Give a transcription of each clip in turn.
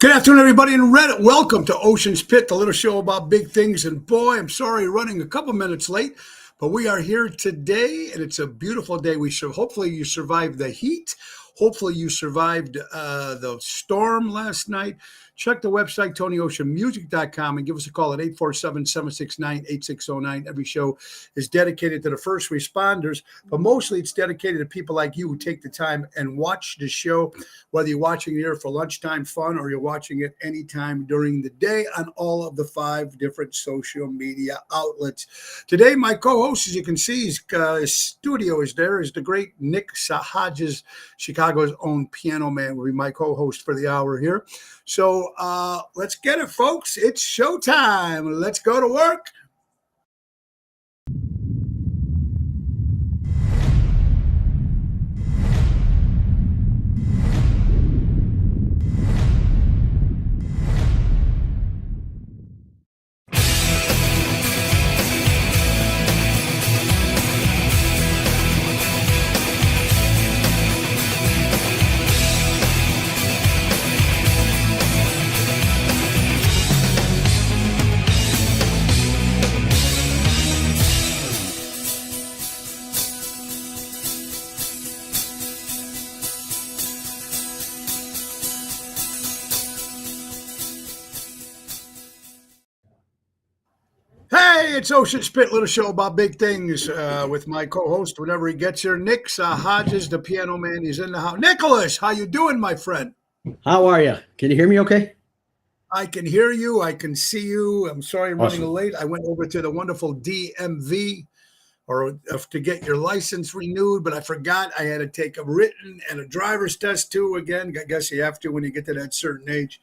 Good afternoon, everybody in Reddit. Welcome to Ocean's Pit, the little show about big things. And boy, I'm sorry running a couple minutes late, but we are here today, and it's a beautiful day. Hopefully you survived the heat. Hopefully you survived the storm last night. Check the website, TonyOceanMusic.com, and give us a call at 847-769-8609. Every show is dedicated to the first responders, but mostly it's dedicated to people like you who take the time and watch the show, whether you're watching it here for lunchtime fun or you're watching it anytime during the day on all of the 5 different social media outlets. Today, my co-host, as you can see, his studio is there, is the great Nick Sahajas, Chicago's own piano man, will be my co-host for the hour here. So let's get it, folks. It's showtime. Let's go to work. Hey, it's Ocean's Pit, little show about big things with my co-host whenever he gets here, Nick Sahajas, the piano man. He's in the house. Nicholas, how you doing, my friend? How are you? Can you hear me okay? I can hear you. I can see you. I'm sorry I'm running Awesome. late. I went over to the wonderful DMV to get your license renewed, but I forgot I had to take a written and a driver's test too. Again, I guess you have to when you get to that certain age.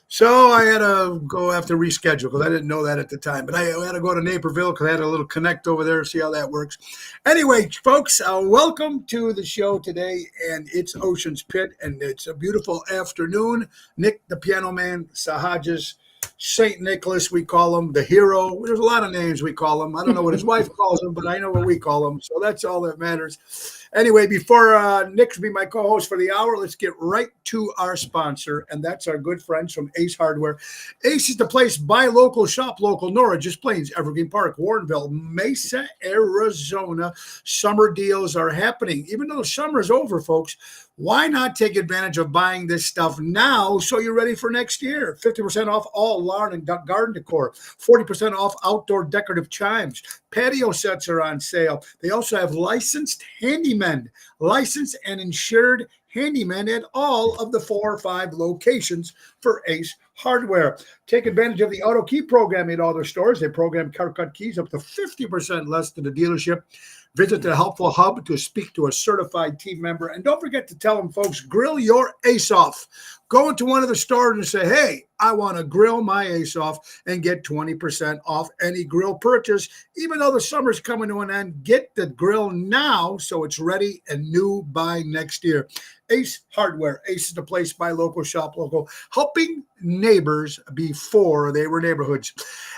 So I had to have to reschedule because I didn't know that at the time. But I had to go to Naperville because I had a little connect over there, see how that works. Anyway, folks, welcome to the show today. And it's Ocean's Pit, and it's a beautiful afternoon. Nick, the piano man, Sahajas, St. Nicholas, we call him, the hero. There's a lot of names we call him. I don't know what his wife calls him, but I know what we call him. So that's all that matters. Anyway, before Nick will be my co-host for the hour, let's get right to our sponsor, and that's our good friends from Ace Hardware. Ace is the place, buy local, shop local. Norridge, Plains, Evergreen Park, Warrenville, Mesa, Arizona. Summer deals are happening. Even though the summer is over, folks, why not take advantage of buying this stuff now so you're ready for next year? 50% off all lawn and garden decor, 40% off outdoor decorative chimes. Patio sets are on sale. They also have licensed handymen, licensed and insured handymen at all of the 4 or 5 locations for Ace Hardware. Take advantage of the auto key program at all their stores. They program CarCut keys up to 50% less than the dealership. Visit the helpful hub to speak to a certified team member. And don't forget to tell them, folks, grill your ace off. Go into one of the stores and say, hey, I want to grill my ace off and get 20% off any grill purchase. Even though the summer's coming to an end, get the grill now so it's ready and new by next year. Ace Hardware. Ace is the place, buy local, shop local, helping neighbors before they were neighborhoods.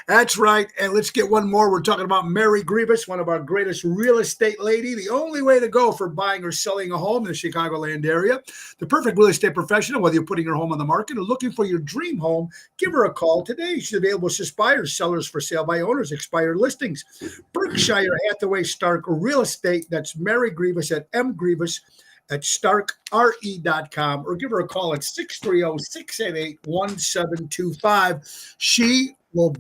That's right. And let's get one more. We're talking about Mary Grievous, one of our greatest real estate lady. The only way to go for buying or selling a home in the Chicagoland area. The perfect real estate professional, whether you're putting your home on the market or looking for your dream home, give her a call today. She's available to buyers, sellers, for sale by owners, expired listings. Berkshire Hathaway Stark Real Estate. That's Mary Grievous at mgrievous@starkre.com, or give her a call at 630-688-1725. She will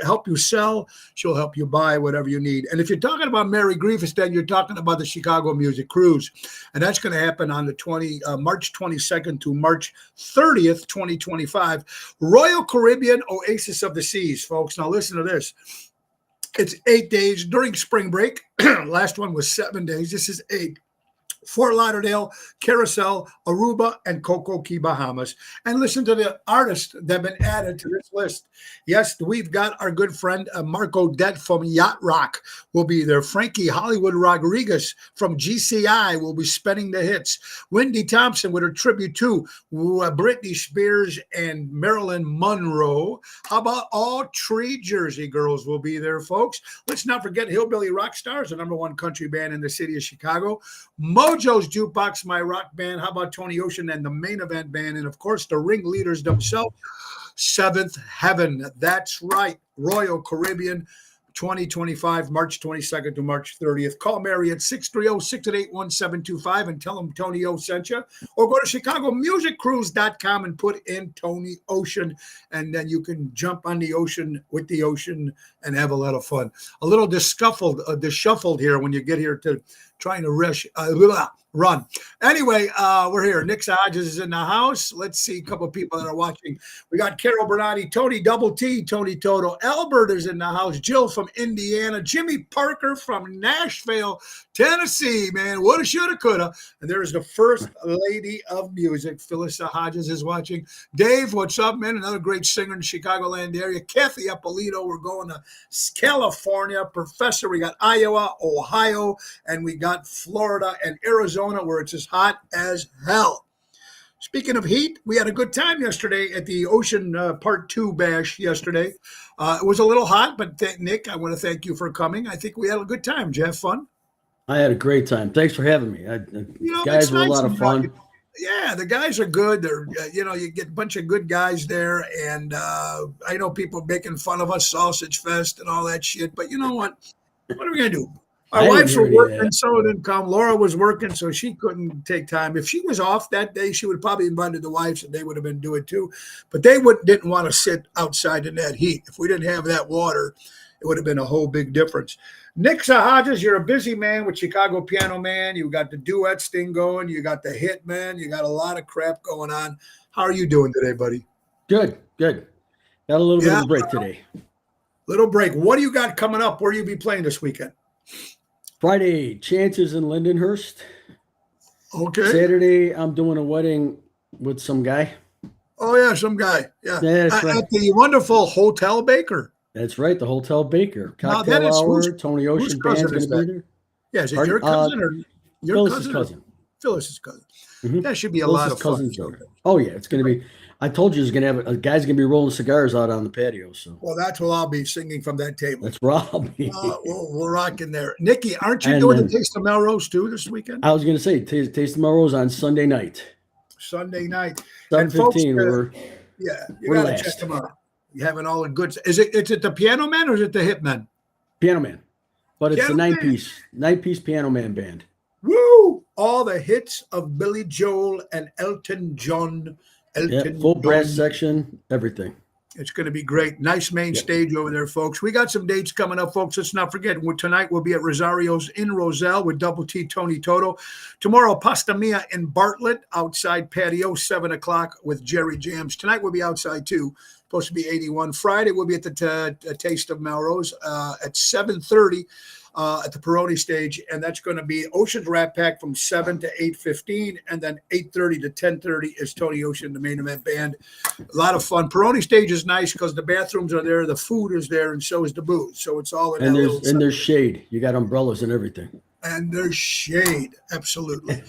help you sell. She'll help you buy whatever you need. And if you're talking about Mary Grievous, then you're talking about the Chicago Music Cruise. And that's going to happen on the March 22nd to March 30th, 2025. Royal Caribbean Oasis of the Seas, folks. Now listen to this. It's 8 days during spring break. Last one was 7 days. This is 8. Fort Lauderdale, Carousel, Aruba, and Coco Key, Bahamas. And listen to the artists that have been added to this list. Yes, we've got our good friend Marco Det from Yacht Rock will be there. Frankie Hollywood Rodriguez from GCI will be spinning the hits. Wendy Thompson with her tribute to Britney Spears and Marilyn Monroe. How about all Tree Jersey girls will be there, folks? Let's not forget Hillbilly Rock Stars, the #1 country band in the city of Chicago. Mojo JoJo's Jukebox, my rock band. How about Tony Ocean and the Main Event Band? And, of course, the ringleaders themselves, Seventh Heaven. That's right, Royal Caribbean. 2025, March 22nd to March 30th. Call Mary at 630-688-1725 and tell them Tony O sent you. Or go to ChicagoMusicCruise.com and put in Tony Ocean, and then you can jump on the ocean with the ocean and have a lot of fun. A little disheveled here when you get here to trying to run. Anyway, we're here. Nick Hodges is in the house. Let's see a couple of people that are watching. We got Carol Bernardi, Tony Double T, Tony Toto. Albert is in the house. Jill from Indiana. Jimmy Parker from Nashville, Tennessee. Man, woulda, shoulda, coulda. And there's the first lady of music. Phyllis Hodges is watching. Dave, what's up, man? Another great singer in the Chicagoland area. Kathy Appolito. We're going to California. Professor, we got Iowa, Ohio, and we got Florida and Arizona, where it's as hot as hell. Speaking of heat, we had a good time yesterday at the Ocean Part 2 Bash yesterday. It was a little hot, but Nick, I want to thank you for coming. I think we had a good time. Did you have fun? I had a great time. Thanks for having me. Guys were a lot of fun. Yeah, the guys are good. They're, you get a bunch of good guys there. And I know people making fun of us, Sausage Fest and all that shit. But you know what? What are we going to do? Our wives were working, so didn't come. Laura was working, so she couldn't take time. If she was off that day, she would have probably invited the wives, and they would have been doing it too. But they didn't want to sit outside in that heat. If we didn't have that water, it would have been a whole big difference. Nick Hodges, you're a busy man with Chicago Piano Man. You got the duets thing going. You got the hit man. You got a lot of crap going on. How are you doing today, buddy? Good. Got a little bit of a break today. Little break. What do you got coming up? Where do you be playing this weekend? Friday, Chances in Lindenhurst. Okay. Saturday, I'm doing a wedding with some guy. Oh, yeah, some guy. Yeah. That's right. At the wonderful Hotel Baker. That's right, the Hotel Baker. Cocktail hour, Tony Ocean Band's going to be there. Yeah, is it your cousin or your cousin? Phyllis's cousin. Mm-hmm. That should be a lot of fun. Oh, yeah, it's going to be. I told you, a guy's going to be rolling cigars out on the patio. So. Well, that's what I'll be singing from that table. That's Robbie. We're rocking there. Nikki, aren't you doing the Taste of Melrose too this weekend? I was going to say, Taste of Melrose on Sunday night. 7:15. You got to check them out. You having all the goods. Is it the Piano Man or is it the Hit Man? Piano Man. But it's the nine-piece Piano Man band. Woo! All the hits of Billy Joel and Elton John. Full brass section, everything. It's going to be great. Nice main stage over there, folks. We got some dates coming up, folks. Let's not forget, tonight we'll be at Rosario's in Roselle with Double T Tony Toto. Tomorrow, Pasta Mia in Bartlett, outside patio, 7 o'clock with Jerry Jams. Tonight we'll be outside too. Supposed to be 81. Friday we'll be at the Taste of Melrose at 7:30. At the Peroni stage, and that's going to be Ocean's Rat Pack from 7 to 8:15, and then 8:30 to 10:30 is Tony Ocean, the Main Event Band. A lot of fun. Peroni stage is nice because the bathrooms are there, the food is there, and so is the booze. So it's all in there's shade. You got umbrellas and everything. And there's shade, absolutely.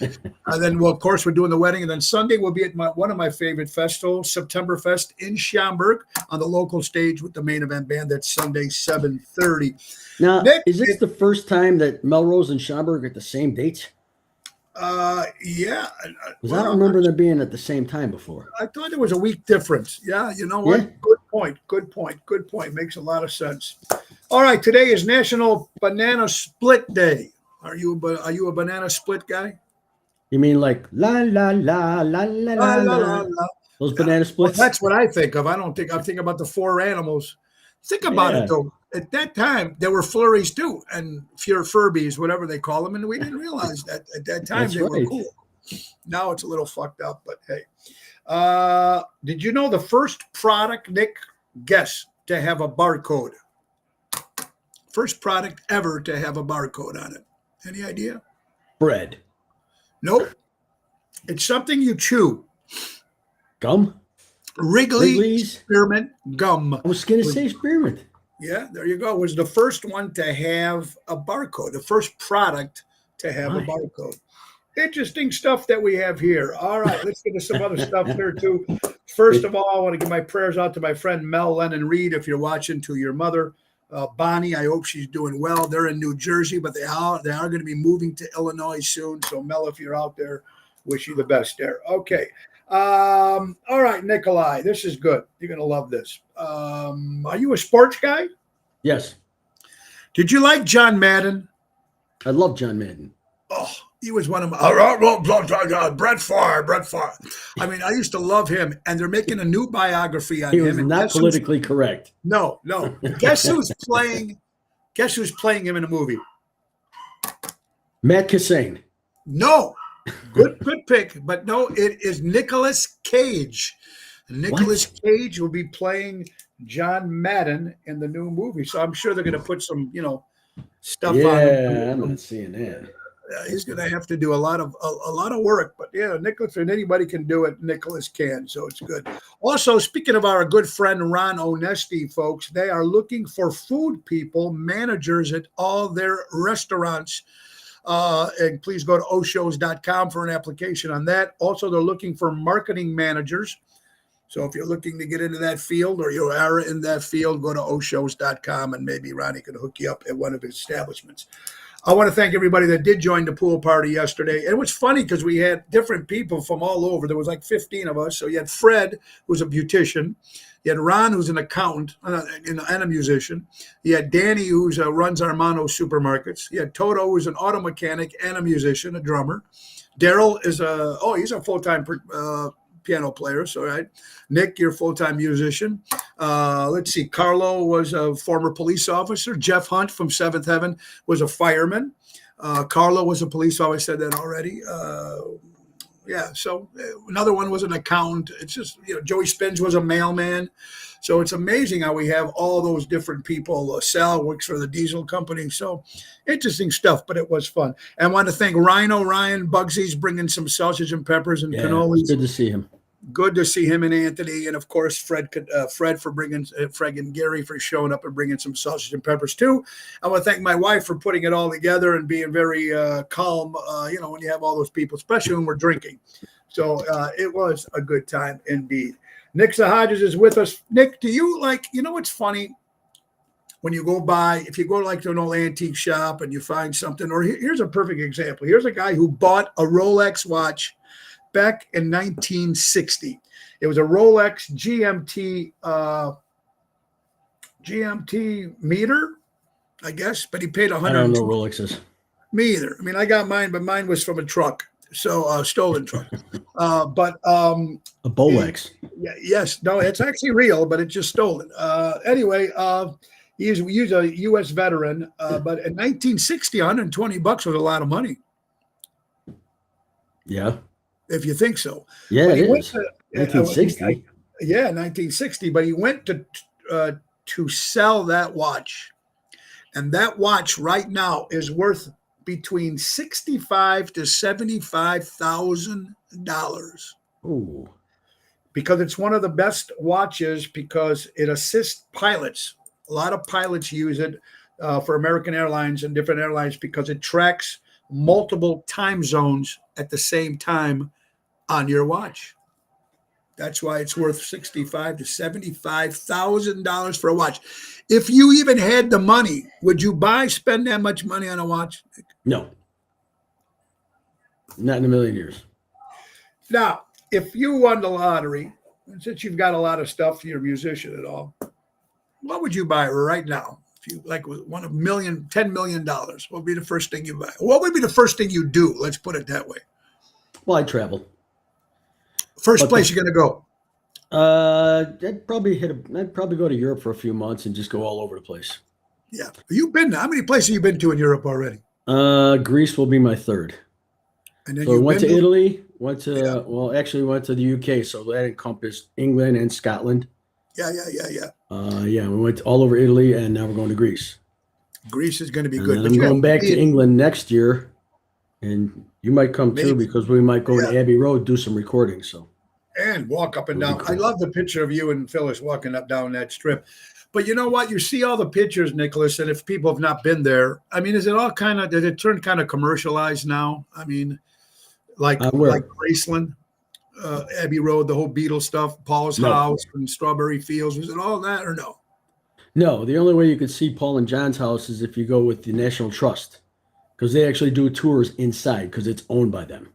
And then, well, of course, we're doing the wedding, and then Sunday we'll be at one of my favorite festivals, September Fest in Schaumburg, on the local stage with the Main Event Band. That's Sunday, 7:30. Now, Nick, is this the first time that Melrose and Schaumburg at the same dates? Yeah. Because I don't remember them being at the same time before. I thought there was a week difference. Yeah, you know what? Yeah. Good point. Makes a lot of sense. All right, today is National Banana Split Day. Are you a banana split guy? You mean like la la la la la la la? Those banana splits? Well, that's what I think of. I'm thinking about the four animals. Think about it though. At that time, there were flurries too, and Furbies, whatever they call them, and we didn't realize that at that time they were cool. Now it's a little fucked up, but hey. Did you know the first product, Nick, guess, to have a barcode? First product ever to have a barcode on it. Any idea? Bread. Nope. It's something you chew. Gum? Wrigley's Spearmint Gum. I was going to say spearmint. Yeah, there you go. It was the first one to have a barcode, the first product to have a barcode. Interesting stuff that we have here. All right, let's get to some other stuff here too. First of all, I want to give my prayers out to my friend Mel Lennon Reed. If you're watching, to your mother, Bonnie, I hope she's doing well. They're in New Jersey, but they are going to be moving to Illinois soon. So Mel, if you're out there, wish you the best there. Okay. All right, Nikolai, this is good. You're going to love this. Are you a sports guy? Yes. Did you like John Madden? I love John Madden. Oh, he was one of my Brett Favre. I mean, I used to love him, and they're making a new biography on He him. was and not politically correct. No. Guess who's playing? Guess who's playing him in the movie? Matt Cassane. No. Good pick, but no, it is Nicolas Cage. Nicolas Cage will be playing John Madden in the new movie, so I'm sure they're going to put some, stuff on him. Yeah, I'm not seeing that. He's going to have to do a lot of work, but yeah, Nicholas, and anybody can do it. Nicholas can, so it's good. Also, speaking of our good friend Ron Onesti, folks, they are looking for food people, managers at all their restaurants. And please go to oshows.com for an application on that. Also, they're looking for marketing managers. So if you're looking to get into that field or you are in that field, go to oshows.com and maybe Ronnie can hook you up at one of his establishments. I want to thank everybody that did join the pool party yesterday. And it was funny because we had different people from all over. There was like 15 of us. So you had Fred, who's a beautician. You had Ron, who's an accountant and a musician. You had Danny, who runs Armando Supermarkets. You had Toto, who's an auto mechanic and a musician, a drummer. Daryl is he's a full-time piano player. So, right. Nick, you're a full-time musician. Let's see. Carlo was a former police officer. Jeff Hunt from Seventh Heaven was a fireman. Carlo was a police officer. I said that already. Yeah, so another one was an accountant. It's just, Joey Spins was a mailman. So it's amazing how we have all those different people. Sal works for the diesel company. So interesting stuff, but it was fun. And I want to thank Ryan Bugsy's bringing some sausage and peppers and cannolis. Good to see him. Good to see him and Anthony. And, of course, Fred for bringing Fred and Gary for showing up and bringing some sausage and peppers, too. I want to thank my wife for putting it all together and being very calm, when you have all those people, especially when we're drinking. So it was a good time indeed. Nick Hodges is with us. Nick, do you what's funny? When you go by, if you go to an old antique shop and you find something, or here's a perfect example. Here's a guy who bought a Rolex watch back in 1960. It was a Rolex GMT meter, I guess, but he paid $100. I don't know Rolexes. Me either. I mean, I got mine, but mine was from a truck, so stolen truck. A Bolex. Yes, no, it's actually real, but it's just stolen. Anyway, he's a U.S. veteran, but in 1960, $120 was a lot of money. Yeah. If you think so. Yeah, it is. 1960. Yeah, 1960. But he went to sell that watch. And that watch right now is worth between $65,000 to $75,000. Ooh. Because it's one of the best watches because it assists pilots. A lot of pilots use it for American Airlines and different airlines because it tracks multiple time zones at the same time on your watch. That's why it's worth $65,000 to $75,000 for a watch. If you even had the money, would you spend that much money on a watch? No. Not in a million years. Now, if you won the lottery, since you've got a lot of stuff, you're a musician and all, what would you buy right now? If you won $10 million, what would be the first thing you buy? What would be the first thing you do? Let's put it that way. Well, I travel. First place you're going to go? I'd probably go to Europe for a few months and just go all over the place. Yeah. You've been, how many places have you been to in Europe already? Greece will be my third. And then so we went to Italy, went to the UK. So that encompassed England and Scotland. Yeah. We went all over Italy and now we're going to Greece. Greece is going to be and good. Then I'm going back to England next year. And you might come too because we might go to Abbey Road, do some recording. So and walk up and down. I love the picture of you and Phyllis walking up down that strip. But you know what? You see all the pictures, Nicholas, and if people have not been there, I mean, did it turn kind of commercialized now? I mean, like Graceland, Abbey Road, the whole Beatles stuff, Paul's house and Strawberry Fields. Was it all that or no? No, the only way you could see Paul and John's house is if you go with the National Trust because they actually do tours inside because it's owned by them.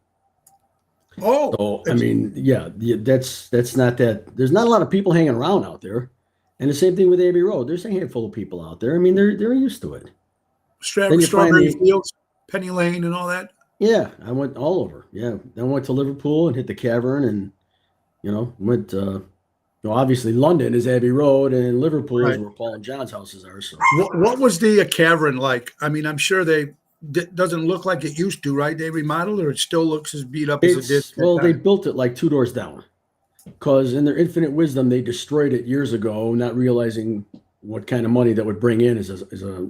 Oh, So I mean, yeah, that's not that. There's not a lot of people hanging around out there, and the same thing with Abbey Road. There's a handful of people out there. I mean, they're used to it. Then you find Strawberry the Fields, Penny Lane, and all that. yeah. I went all over. Yeah, I went to Liverpool and hit the Cavern, and went. Obviously London is Abbey Road, and Liverpool is Right. where Paul and John's houses are. So What was the cavern like? I mean, I'm sure doesn't look like it used to, right? They remodeled, or it still looks as beat up as it did. it's they built it like two doors down. Because in their infinite wisdom, they destroyed it years ago, not realizing what kind of money that would bring in as a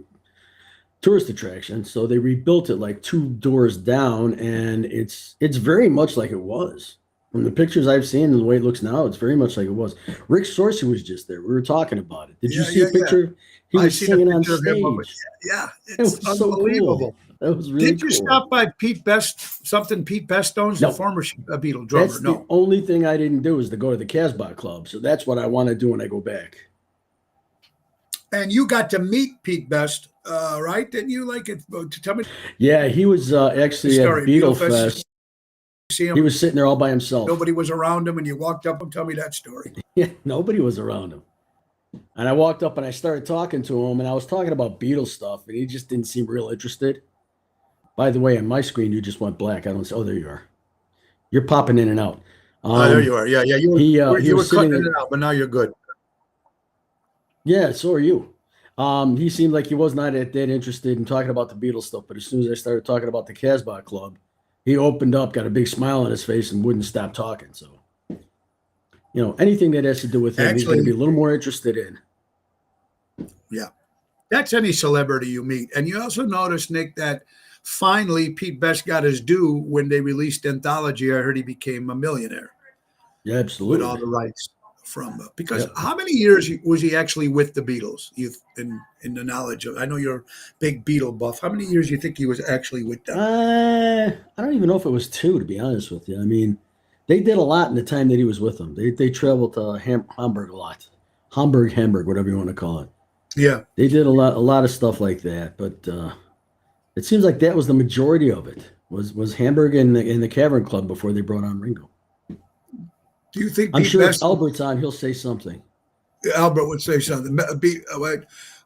tourist attraction. So they rebuilt it like two doors down, and it's very much like it was. From the pictures I've seen and the way it looks now, it's very much like it was. Rick Sorcy was just there. We were talking about it. Did you see a picture? He I've was seen a singing on picture of him. stage. Yeah, It it's was so unbelievable. cool. That was really Did you cool. stop by Pete Best owns No. the former Beatle drummer? That's the No. only thing I didn't do is to go to the Casbah Club. So that's what I want to do when I go back. And you got to meet Pete Best, right? Didn't you? Like it? Tell me Yeah, he was actually the at story. Beatle Fest. Fest. See him. He was sitting there all by himself. Nobody was around him, and you walked up and tell me that story. Yeah, nobody was around him. And I walked up and I started talking to him, and I was talking about Beatles stuff, and he just didn't seem real interested. By the way, on my screen, you just went black. I don't see. Oh, there you are. You're popping in and out. There you are. Yeah. You were, he you were was sitting cutting there. it out, but now you're good. Yeah, so are you. He seemed like he was not that interested in talking about the Beatles stuff, but as soon as I started talking about the Casbah Club, he opened up, got a big smile on his face, and wouldn't stop talking. So, anything that has to do with him, he's going to be a little more interested in. Yeah. That's any celebrity you meet. And you also notice, Nick, that finally Pete Best got his due when they released Anthology. I heard he became a millionaire Yeah, with absolutely. all the rights from because Yep. how many years was he actually with the Beatles? You in the knowledge of, I know you're a big Beatle buff. How many years do you think he was actually with them? I don't even know if it was two, to be honest with you. I mean, they did a lot in the time that he was with them. They traveled to Hamburg a lot, Hamburg, whatever you want to call it. Yeah. They did a lot of stuff like that, but it seems like that was the majority of it. Was Hamburg and the Cavern Club before they brought on Ringo. Do you think I'm Pete sure Best, if Albert's on, he'll say something. Albert would say something?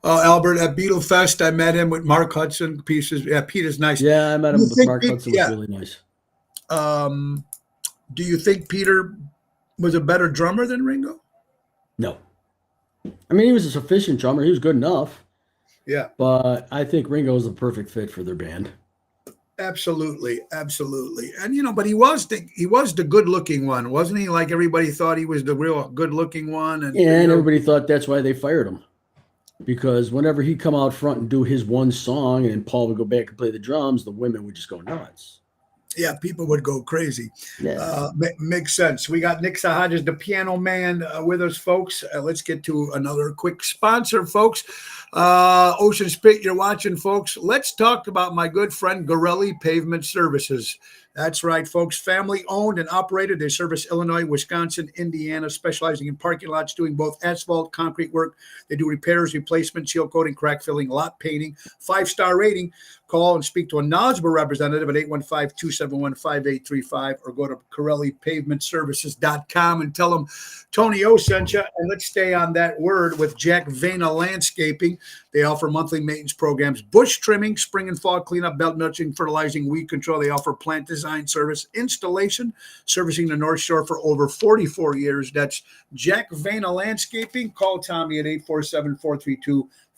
Albert at Beatle Fest, I met him with Mark Hudson pieces. Yeah, Pete is nice. Yeah, I met him You with think Mark Hudson. yeah. Was really nice. Do you think Peter was a better drummer than Ringo? No. I mean, he was a sufficient drummer. He was good enough. Yeah, But I think Ringo is the perfect fit for their band. absolutely. And but he was the good-looking one, wasn't he? Like everybody thought he was the real good-looking one. And And everybody thought that's why they fired him. Because whenever he'd come out front and do his one song and Paul would go back and play the drums, the women would just go nuts. yeah, people would go crazy. Yeah. Makes sense. We got Nick Sahajas, the piano man, with us, folks. Let's get to another quick sponsor, folks. Ocean Spit, you're watching, folks. Let's talk about my good friend Gorelli Pavement Services. That's right, folks. Family owned and operated. They service Illinois, Wisconsin, Indiana, specializing in parking lots, doing both asphalt, concrete work. They do repairs, replacement, seal coating, crack filling, lot painting. 5-star rating. Call and speak to a knowledgeable representative at 815-271-5835 or go to CorelliPavementServices.com and tell them Tony O sent you. And let's stay on that word with Jack Vena Landscaping. They offer monthly maintenance programs, bush trimming, spring and fall cleanup, belt nudging, fertilizing, weed control. They offer plant design service, installation, servicing the North Shore for over 44 years. That's Jack Vena Landscaping. Call Tommy at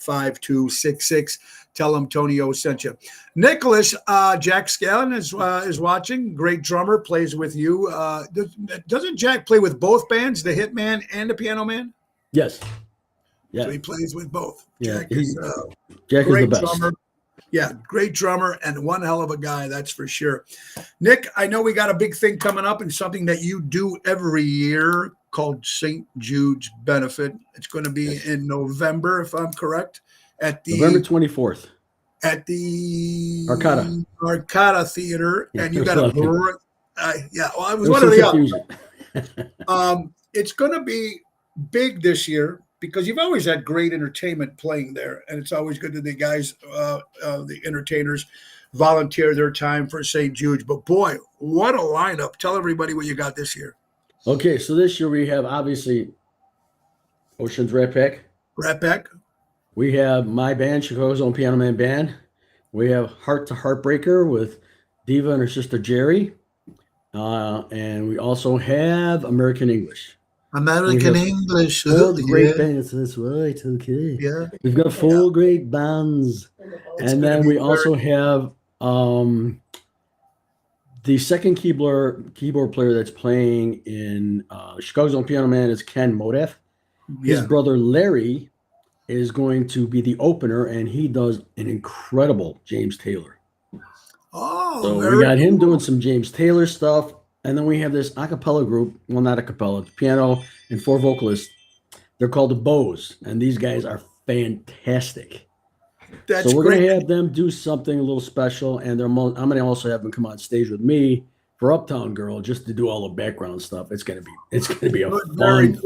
847-432-5266. Tell him Tony O sent you. Nicholas, Jack Scallon is watching. Great drummer, plays with you. Doesn't Jack play with both bands, the Hitman and the Piano Man? Yes. Yeah. So he plays with both. Yeah, Jack is Jack is the great best. drummer. Yeah, great drummer and one hell of a guy, that's for sure. Nick, I know we got a big thing coming up and something that you do every year called St. Jude's Benefit. It's going to be in November, if I'm correct, at the November 24th. at the Arcata Theater, Yeah, and you there's got a a lot of people. well, it was There one was of some the other. confusion. It's going to be big this year. because you've always had great entertainment playing there, and it's always good that the guys, the entertainers, volunteer their time for St. Jude's. But boy, what a lineup! Tell everybody what you got this year. Okay, so this year we have obviously Ocean's Rat Pack. Rat Pack. We have my band, Chicago's Own Piano Man Band. We have Heart to Heartbreaker with Diva and her sister Jerry. And we also have American English. American English. Four great bands. That's right. Okay. Yeah. We've got four great bands. And then we also have the second keyboard player that's playing in Chicago's Own Piano Man is Ken Modef. His brother Larry is going to be the opener, and he does an incredible James Taylor. Oh, so we got him doing some James Taylor stuff, and then we have this a cappella group. Well, not a cappella, it's piano and four vocalists. They're called the Bows, and these guys are fantastic. So we're going to have them do something a little special, and I'm going to also have them come on stage with me for Uptown Girl just to do all the background stuff. It's going to be a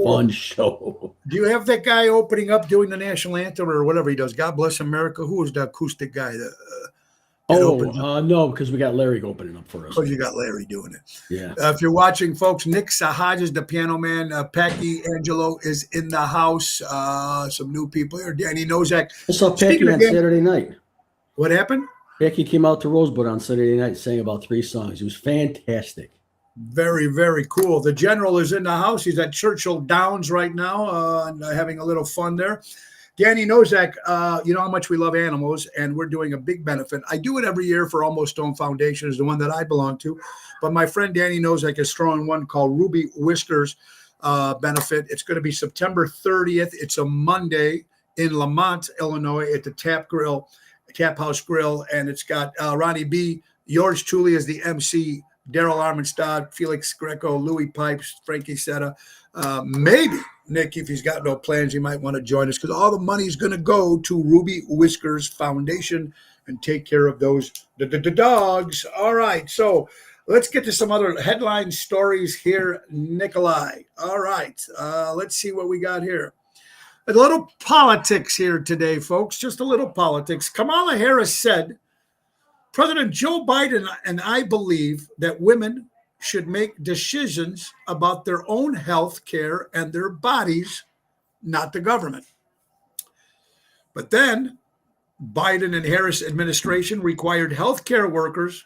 fun show. Do you have that guy opening up doing the national anthem or whatever he does? God Bless America. Who was the acoustic guy? No, because we got Larry opening up for us. Oh, you got Larry doing it. Yeah. If you're watching, folks, Nick Sahajas, the piano man, Packy Angelo is in the house. Some new people here. Danny Nozak. I saw Packy on Saturday night. What happened? Packy came out to Rosebud on Saturday night, sang about 3 songs. It was fantastic. Very, very cool. The general is in the house. He's at Churchill Downs right now and having a little fun there. Danny Nozak, you know how much we love animals, and we're doing a big benefit. I do it every year for Almost Stone Foundation, is the one that I belong to. But my friend Danny Nozak is throwing one called Ruby Whiskers benefit. It's going to be September 30th. It's a Monday in Lamont, Illinois, at the Tap House Grill, and it's got Ronnie B, yours truly as the MC, Daryl Armenstad, Felix Greco, Louis Pipes, Frankie Setta. Maybe Nick, if he's got no plans, he might want to join us because all the money is going to go to Ruby Whiskers Foundation and take care of those dogs. All right, so let's get to some other headline stories here, Nikolai. All right, let's see what we got here. A little politics here today, folks, just a little politics. Kamala Harris said, President Joe Biden and I believe that women should make decisions about their own health care and their bodies, not the government. But then Biden and Harris administration required healthcare workers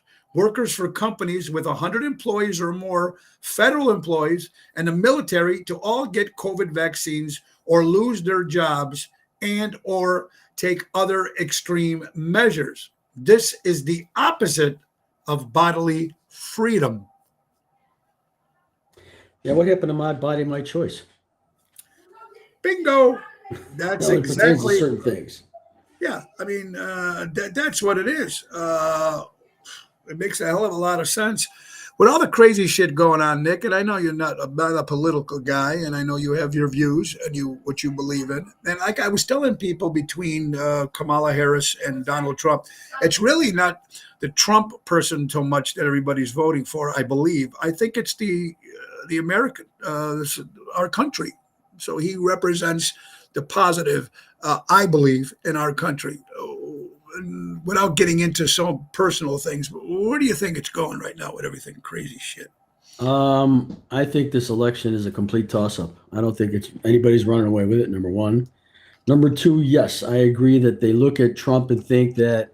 for companies with 100 employees or more, federal employees, and the military to all get COVID vaccines or lose their jobs and or take other extreme measures. This is the opposite of bodily freedom. Yeah, what happened to my body, my choice? Bingo. That's exactly certain things. Yeah, I mean, that's what it is. It makes a hell of a lot of sense. With all the crazy shit going on, Nick, and I know you're not a political guy, and I know you have your views and what you believe in. And like I was telling people between Kamala Harris and Donald Trump, it's really not the Trump person so much that everybody's voting for, I believe. I think it's the American, our country. So he represents the positive, I believe, in our country. Without getting into some personal things, but where do you think it's going right now with everything crazy shit? I think this election is a complete toss-up. I don't think anybody's running away with it, number one. Number two, yes, I agree that they look at Trump and think that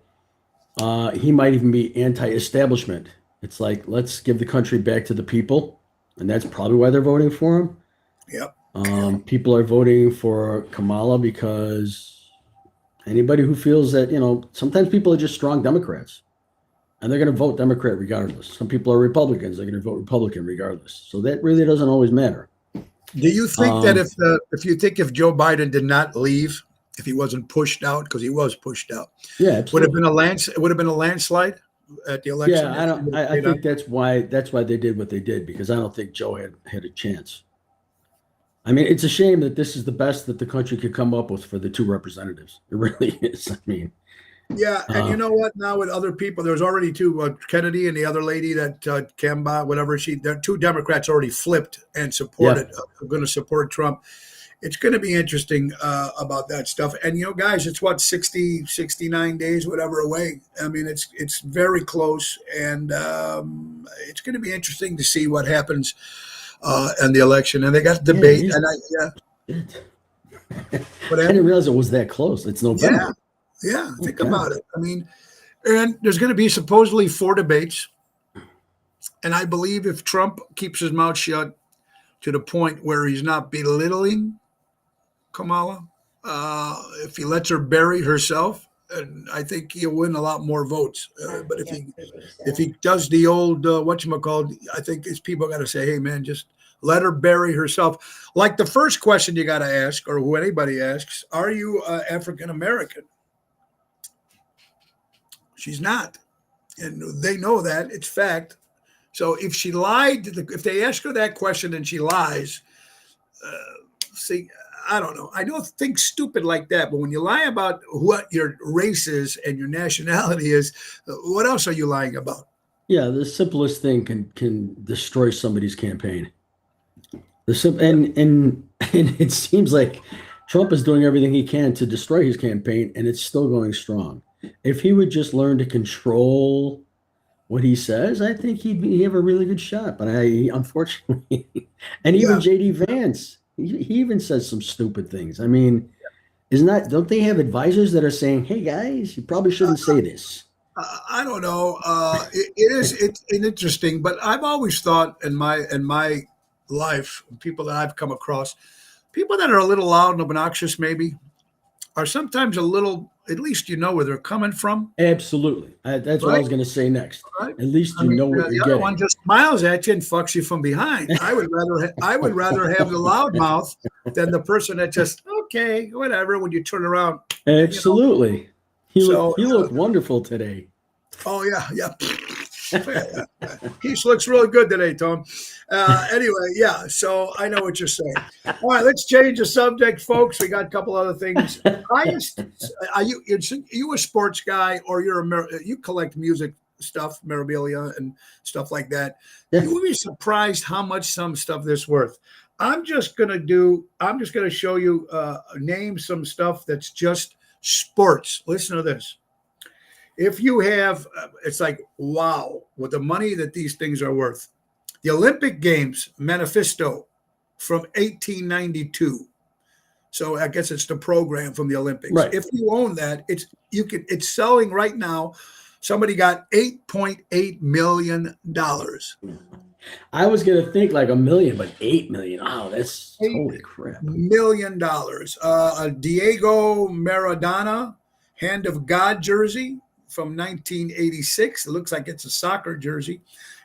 he might even be anti-establishment. It's like, let's give the country back to the people, and that's probably why they're voting for him. Yep. People are voting for Kamala because anybody who feels that, sometimes people are just strong Democrats and they're going to vote Democrat regardless. Some people are Republicans. They're going to vote Republican regardless. So that really doesn't always matter. Do you think that if Joe Biden did not leave, if he wasn't pushed out, because he was pushed out, would have been a landslide at the election? Yeah, I think that's why they did what they did, because I don't think Joe had a chance. I mean, it's a shame that this is the best that the country could come up with for the two representatives. It really is. I mean, Yeah, and you Uh, know what? Now with other people, there's already two Kennedy and the other lady that Kemba, whatever there, two Democrats already flipped and yeah, supported, going to support Trump. It's going to be interesting about that stuff. And guys, it's what 60, 69 days, whatever away. I mean, it's very close, and it's going to be interesting to see what happens in the election. And they got yeah, it debate, is. and Shit. what I didn't happened? realize it was that close. It's Yeah, November. yeah. Oh Think God. about it. I mean, and there's going to be supposedly 4 debates. And I believe if Trump keeps his mouth shut to the point where he's not belittling Kamala, if he lets her bury herself, and I think he'll win a lot more votes. But if he does the old whatchamacallit, I think his people got to say, hey man, just let her bury herself. Like the first question you got to ask, or who anybody asks, are you African American? She's not, and they know that it's fact. So if she lied, if they ask her that question and she lies, see, I don't know. I don't think stupid like that, but when you lie about what your race is and your nationality is, what else are you lying about? Yeah, the simplest thing can destroy somebody's campaign. And it seems like Trump is doing everything he can to destroy his campaign, and it's still going strong. If he would just learn to control what he says, I think he'd have a really good shot. But unfortunately, and even Yeah, JD Vance, he even says some stupid things. I mean, don't they have advisors that are saying, "Hey guys, you probably shouldn't say this"? I don't know. It's interesting, but I've always thought in my life, people that I've come across, people that are a little loud and obnoxious, maybe, are sometimes a little. At least you know where they're coming from, Absolutely. That's what I right? was going to say next. Right. At least I you mean, know what you're the other one getting. just smiles at you and fucks you from behind. I would rather have the loud mouth than the person that just okay, whatever. When you turn around, you know. Absolutely. So, You look wonderful today. oh yeah, yeah. He looks really good today, Tom. Anyway, yeah. So I know what you're saying. All right, let's change the subject, folks. We got a couple other things. Highest? Are you a sports guy, or you collect music stuff, memorabilia, and stuff like that? Yeah. You would be surprised how much some stuff is worth. I'm just gonna show you name some stuff that's just sports. Listen to this. If you have, it's like, wow, with the money that these things are worth. The Olympic Games manifesto from 1892. So I guess it's the program from the Olympics. Right. If you own that, it's selling right now. Somebody got $8.8 million. I was going to think like a million, but 8 million. Oh, that's Eight holy crap. $1 million. A Diego Maradona Hand of God jersey from 1986. It looks like it's a soccer jersey.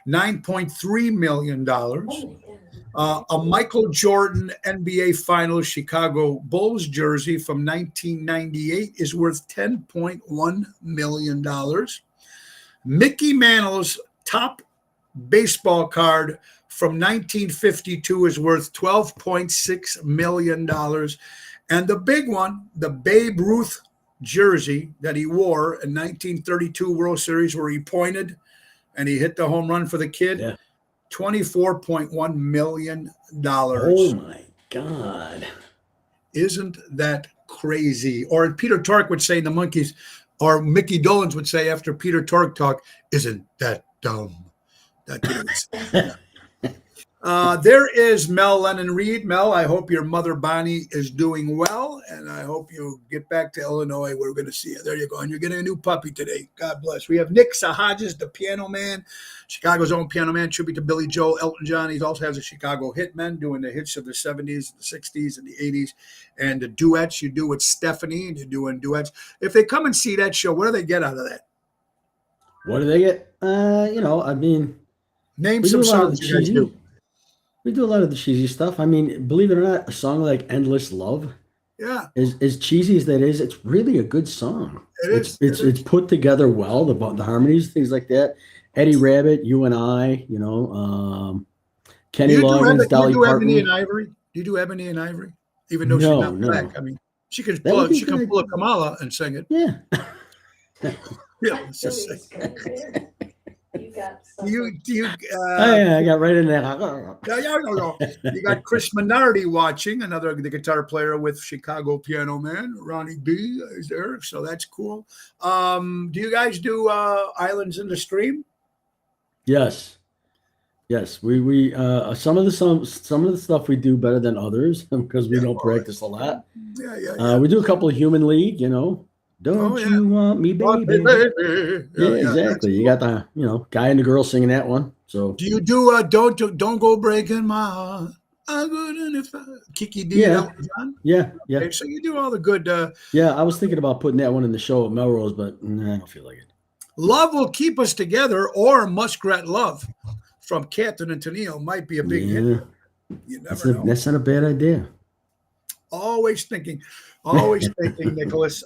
$9.3 million. A Michael Jordan NBA Finals Chicago Bulls jersey from 1998 is worth $10.1 million. Mickey Mantle's top baseball card from 1952 is worth $12.6 million. And the big one, the Babe Ruth jersey that he wore in 1932 World Series, where he pointed and he hit the home run for the kid, Yeah. $24.1 million. Oh my God. Isn't that crazy? Or Peter Tork would say in the Monkees, or Mickey Dolenz would say after Peter Tork talk, isn't that dumb? There is Mel Lennon Reed. Mel, I hope your mother Bonnie is doing well, and I hope you get back to Illinois. We're going to see you. There you go. And you're getting a new puppy today. God bless. We have Nick Sahajas, the piano man, Chicago's own piano man, tribute to Billy Joel, Elton John. He also has a Chicago Hitmen doing the hits of the 70s, the 60s, and the 80s, and the duets you do with Stephanie, and you're doing duets. If they come and see that show, what do they get out of that? What do they get? I mean, Name we do some a lot of the songs you guys do. cheesy. We do a lot of the cheesy stuff. I mean, believe it or not, a song like "Endless Love" Yeah, is as cheesy as that is. It's really a good song. it is. It's put together well. The harmonies, things like that. Eddie Rabbit, You and I. Kenny Loggins, Dolly do Ebony Parton. and Ivory? Do you do Ebony and Ivory? Even though she's No, not no. black. I mean, she can That would be pull a good. Kamala and sing it. Yeah. Yeah, let's just say. You got You Oh, yeah, I got right in there. you got Chris Minardi watching, the guitar player with Chicago Piano Man. Ronnie B is there, so that's cool. Do you guys do Islands in the Stream? Yes. Yes, we some of the stuff we do better than others because we Yeah, don't well, practice a lot. yeah. We do a couple of Human League, Don't Oh, yeah. you want me, Oh, baby? baby. Yeah, That's exactly. You cool. got the guy and the girl singing that one. So Do you do don't go breaking my heart? I wouldn't if Kiki D and yeah, Elton John? yeah. Okay, so you do all the good. Yeah, I was thinking about putting that one in the show at Melrose, but I don't feel like it. Love Will Keep Us Together or Muskrat Love from Captain and Tennille might be a big hit. Yeah, You never know. that's not a bad idea. Always thinking, Nicholas.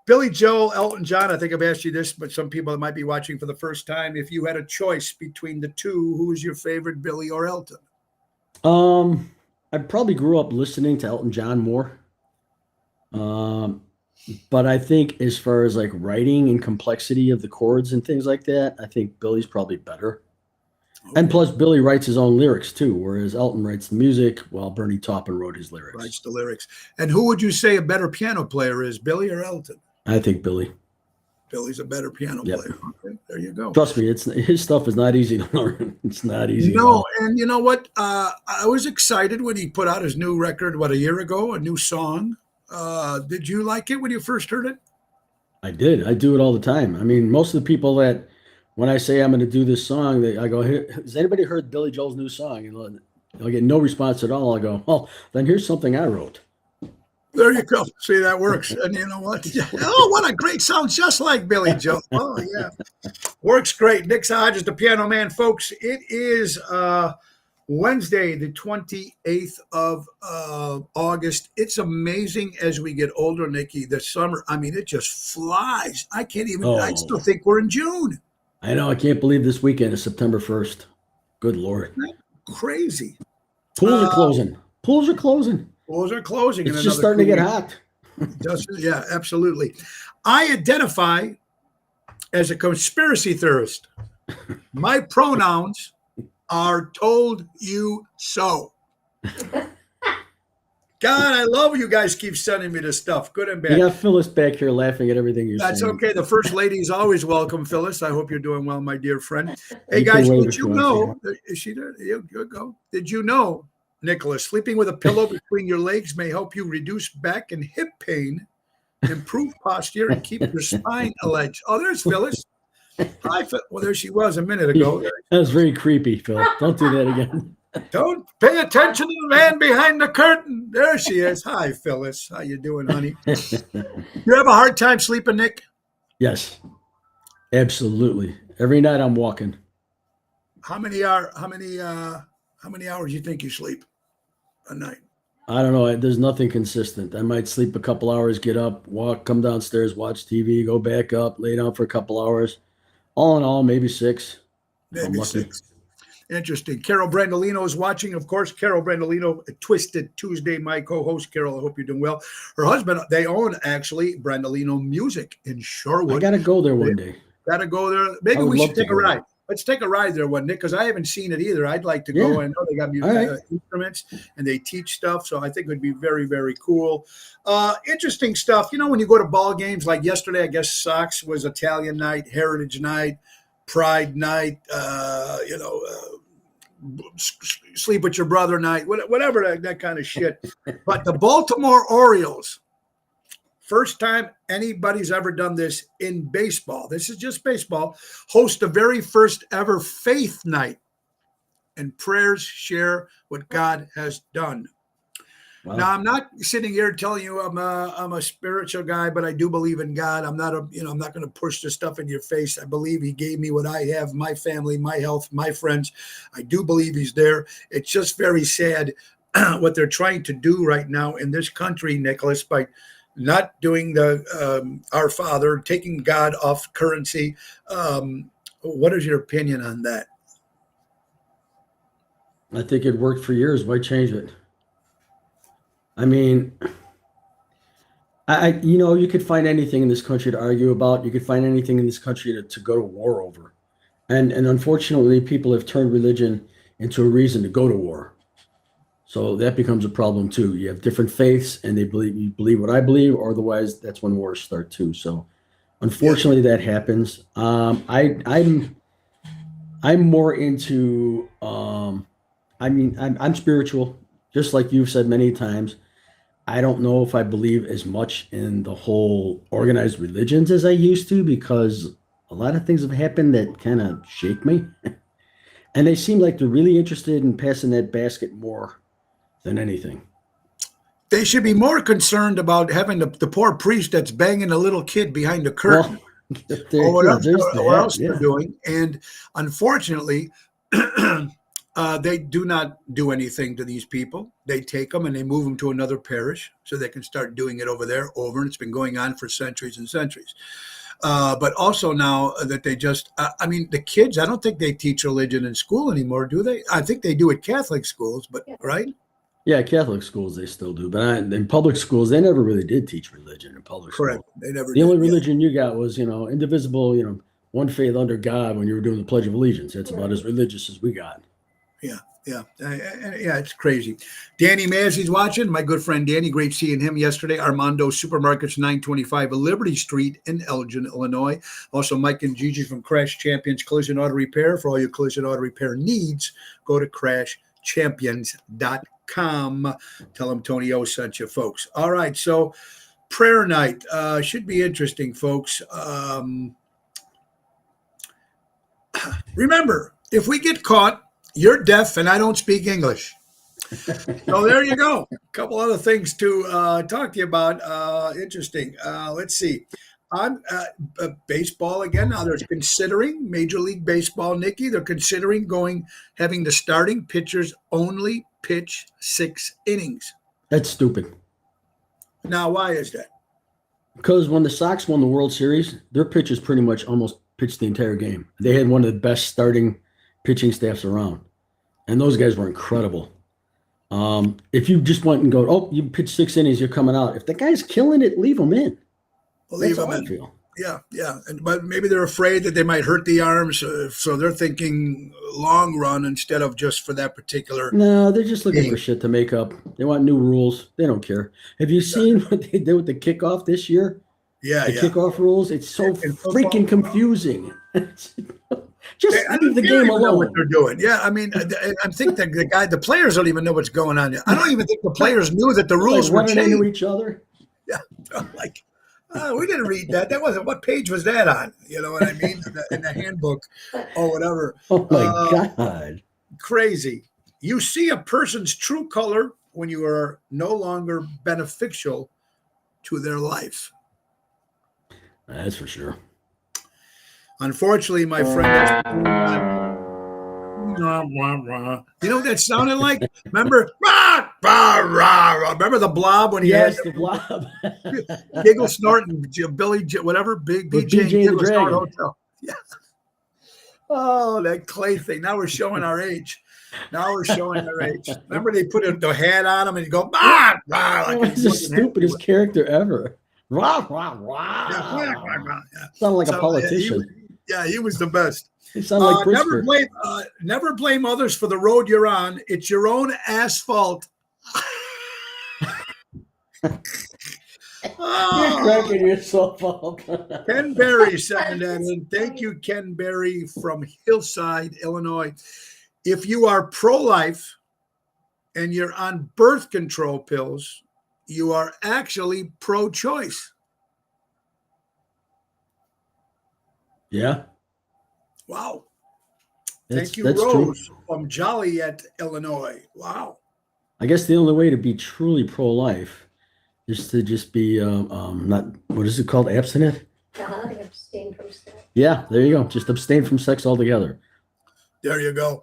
Billy Joel, Elton John. I think I've asked you this, but some people that might be watching for the first time. If you had a choice between the two, who is your favorite, Billy or Elton? I probably grew up listening to Elton John more. But I think as far as like writing and complexity of the chords and things like that, I think Billy's probably better. And Okay. plus, Billy writes his own lyrics too, whereas Elton writes the music while Bernie Taupin wrote his lyrics. Writes the lyrics. And who would you say a better piano player is, Billy or Elton? I think Billy. Billy's a better piano Yep. player. Okay, there you go. Trust me, his stuff is not easy to learn. It's not easy. at No, all. and you know what? I was excited when he put out his new record, a year ago, a new song. Did you like it when you first heard it? I did. I do it all the time. I mean, most of the people that when I say I'm going to do this song, I go, "Hey, has anybody heard Billy Joel's new song?" And I'll get no response at all. I go, "Well, then here's something I wrote." There you go. See, that works. And you know what? Oh, what a great sound, just like Billy Joel. Oh, yeah. Works great. Nick Hodges, the piano man, folks. It is Wednesday, the 28th of August. It's amazing as we get older, Nikki. The summer, I mean, it just flies. I can't even, I still Oh. think we're in June. I know. I can't believe this weekend is September 1st. Good Lord. Crazy. Pools are closing. Pools are closing. Pools are closing. It's in just another starting to 2 get weeks. hot. Yeah, absolutely. I identify as a conspiracy theorist. My pronouns are told you so. God, I love you guys keep sending me this stuff, good and You bad. got Phyllis back here laughing at everything you're That's saying. okay. The first lady is always welcome, Phyllis. I hope you're doing well, my dear friend. Hey, You can guys, wave did if you you want know? Is she there? You go. Did you know, Nicholas, sleeping with a pillow between your legs may help you reduce back and hip pain, improve posture, and keep your spine alleged? Oh, there's Phyllis. Hi, well, there she was a minute ago. That was very creepy, Phil. Don't do that again. Don't pay attention to the man behind the curtain. There she is. Hi, Phyllis. How you doing, honey? You have a hard time sleeping, Nick? Yes, absolutely. Every night I'm walking. How many hours you think you sleep a night? I don't know. There's nothing consistent. I might sleep a couple hours, get up, walk, come downstairs, watch TV, go back up, lay down for a couple hours. All in all, maybe 6. I'm Maybe lucky. 6. Interesting. Carol Brandolino is watching. Of course, Carol Brandolino, Twisted Tuesday, my co-host. Carol, I hope you're doing well. Her husband, they own actually Brandolino Music in I Shorewood. got to go there one day. Got to go there. Maybe I would we love should to take a go. ride. Let's take a ride there one, Nick, because I haven't seen it either. I'd like to go. Yeah. I know they got All right. instruments and they teach stuff, so I think it would be very, very cool. Interesting stuff. You know, when you go to ball games like yesterday, I guess Sox was Italian night, Heritage night, Pride night, sleep with your brother night, whatever that kind of shit. But the Baltimore Orioles, first time anybody's ever done this in baseball, this is just baseball, host the very first ever faith night. And prayers share what God has done. Wow. Now, I'm not sitting here telling you I'm a spiritual guy, but I do believe in God. I'm not I'm not going to push this stuff in your face. I believe He gave me what I have, my family, my health, my friends. I do believe He's there. It's just very sad what they're trying to do right now in this country, Nicholas, by not doing the Our Father, taking God off currency. What is your opinion on that? I think it worked for years. Why change it? I mean, You could find anything in this country to argue about. You could find anything in this country to go to war over. And unfortunately, people have turned religion into a reason to go to war. So that becomes a problem too. You have different faiths, and you believe what I believe, or otherwise, that's when wars start too. So, unfortunately, that happens. I'm more into. I'm spiritual, just like you've said many times. I don't know if I believe as much in the whole organized religions as I used to, because a lot of things have happened that kind of shake me. And they seem like they're really interested in passing that basket more than anything. They should be more concerned about having the poor priest that's banging a little kid behind the curtain. Or what else they're doing. And unfortunately, they do not do anything to these people. They take them and they move them to another parish so they can start doing it over there, and it's been going on for centuries and centuries. But also now that they just, the kids, I don't think they teach religion in school anymore, do they? I think they do at Catholic schools, but right? Yeah, Catholic schools, they still do. But in public schools, they never really did teach religion in public schools. Correct. They never The only religion you got was, indivisible, one faith under God when you were doing the Pledge of Allegiance. That's about as religious as we got. Yeah, it's crazy. Danny Massey's watching. My good friend Danny, great seeing him yesterday. Armando Supermarkets, 925 Liberty Street in Elgin, Illinois. Also, Mike and Gigi from Crash Champions Collision Auto Repair. For all your collision auto repair needs, go to crashchampions.com. Tell them Tony O sent you, folks. All right, so prayer night should be interesting, folks. Remember, if we get caught, you're deaf and I don't speak English. So there you go. A couple other things to talk to you about. Interesting. Let's see. On baseball again. Now they're considering Major League Baseball, Nikki. They're considering having the starting pitchers only pitch 6 innings. That's stupid. Now, why is that? Because when the Sox won the World Series, their pitchers pretty much almost pitched the entire game. They had one of the best starting pitching staffs around, and those guys were incredible. If you just went and go, you pitch 6 innings, you're coming out. If the guy's killing it, leave him in. Leave him in. Yeah. But maybe they're afraid that they might hurt the arms, so they're thinking long run instead of just for that particular. No, they're just looking for shit to make up. They want new rules. They don't care. Have you seen what they did with the kickoff this year? Yeah, the kickoff rules. It's so freaking confusing. Just leave the game alone. Know what they're doing. Yeah, I think the players don't even know what's going on. I don't even think the players knew that the rules were changing into each other. Yeah, we didn't read that. That wasn't. What page was that on? You know what I mean? In the handbook or whatever. Oh my God! Crazy. You see a person's true color when you are no longer beneficial to their life. That's for sure. Unfortunately, my friend, you know what that sounded like? Remember? Remember the Blob when he had the Blob. Giggle Snort and Billy, whatever, Big BJ Giggle Snort Hotel. Yeah. Oh, that clay thing. Now we're showing our age. Remember they put the hat on him and you go, like it's the stupidest character ever. Sound like a politician. He was the best. It sounded like never blame others for the road you're on. It's your own asphalt. You're cracking yourself up. Ken Berry sending that in. Thank you, Ken Berry from Hillside, Illinois. If you are pro-life and you're on birth control pills, you are actually pro-choice. Yeah. Wow. Thank you, Rose, from Joliet, Illinois. Wow. I guess the only way to be truly pro-life is to just be not, what is it called, abstinent? Abstain from sex. Yeah, there you go. Just abstain from sex altogether. There you go.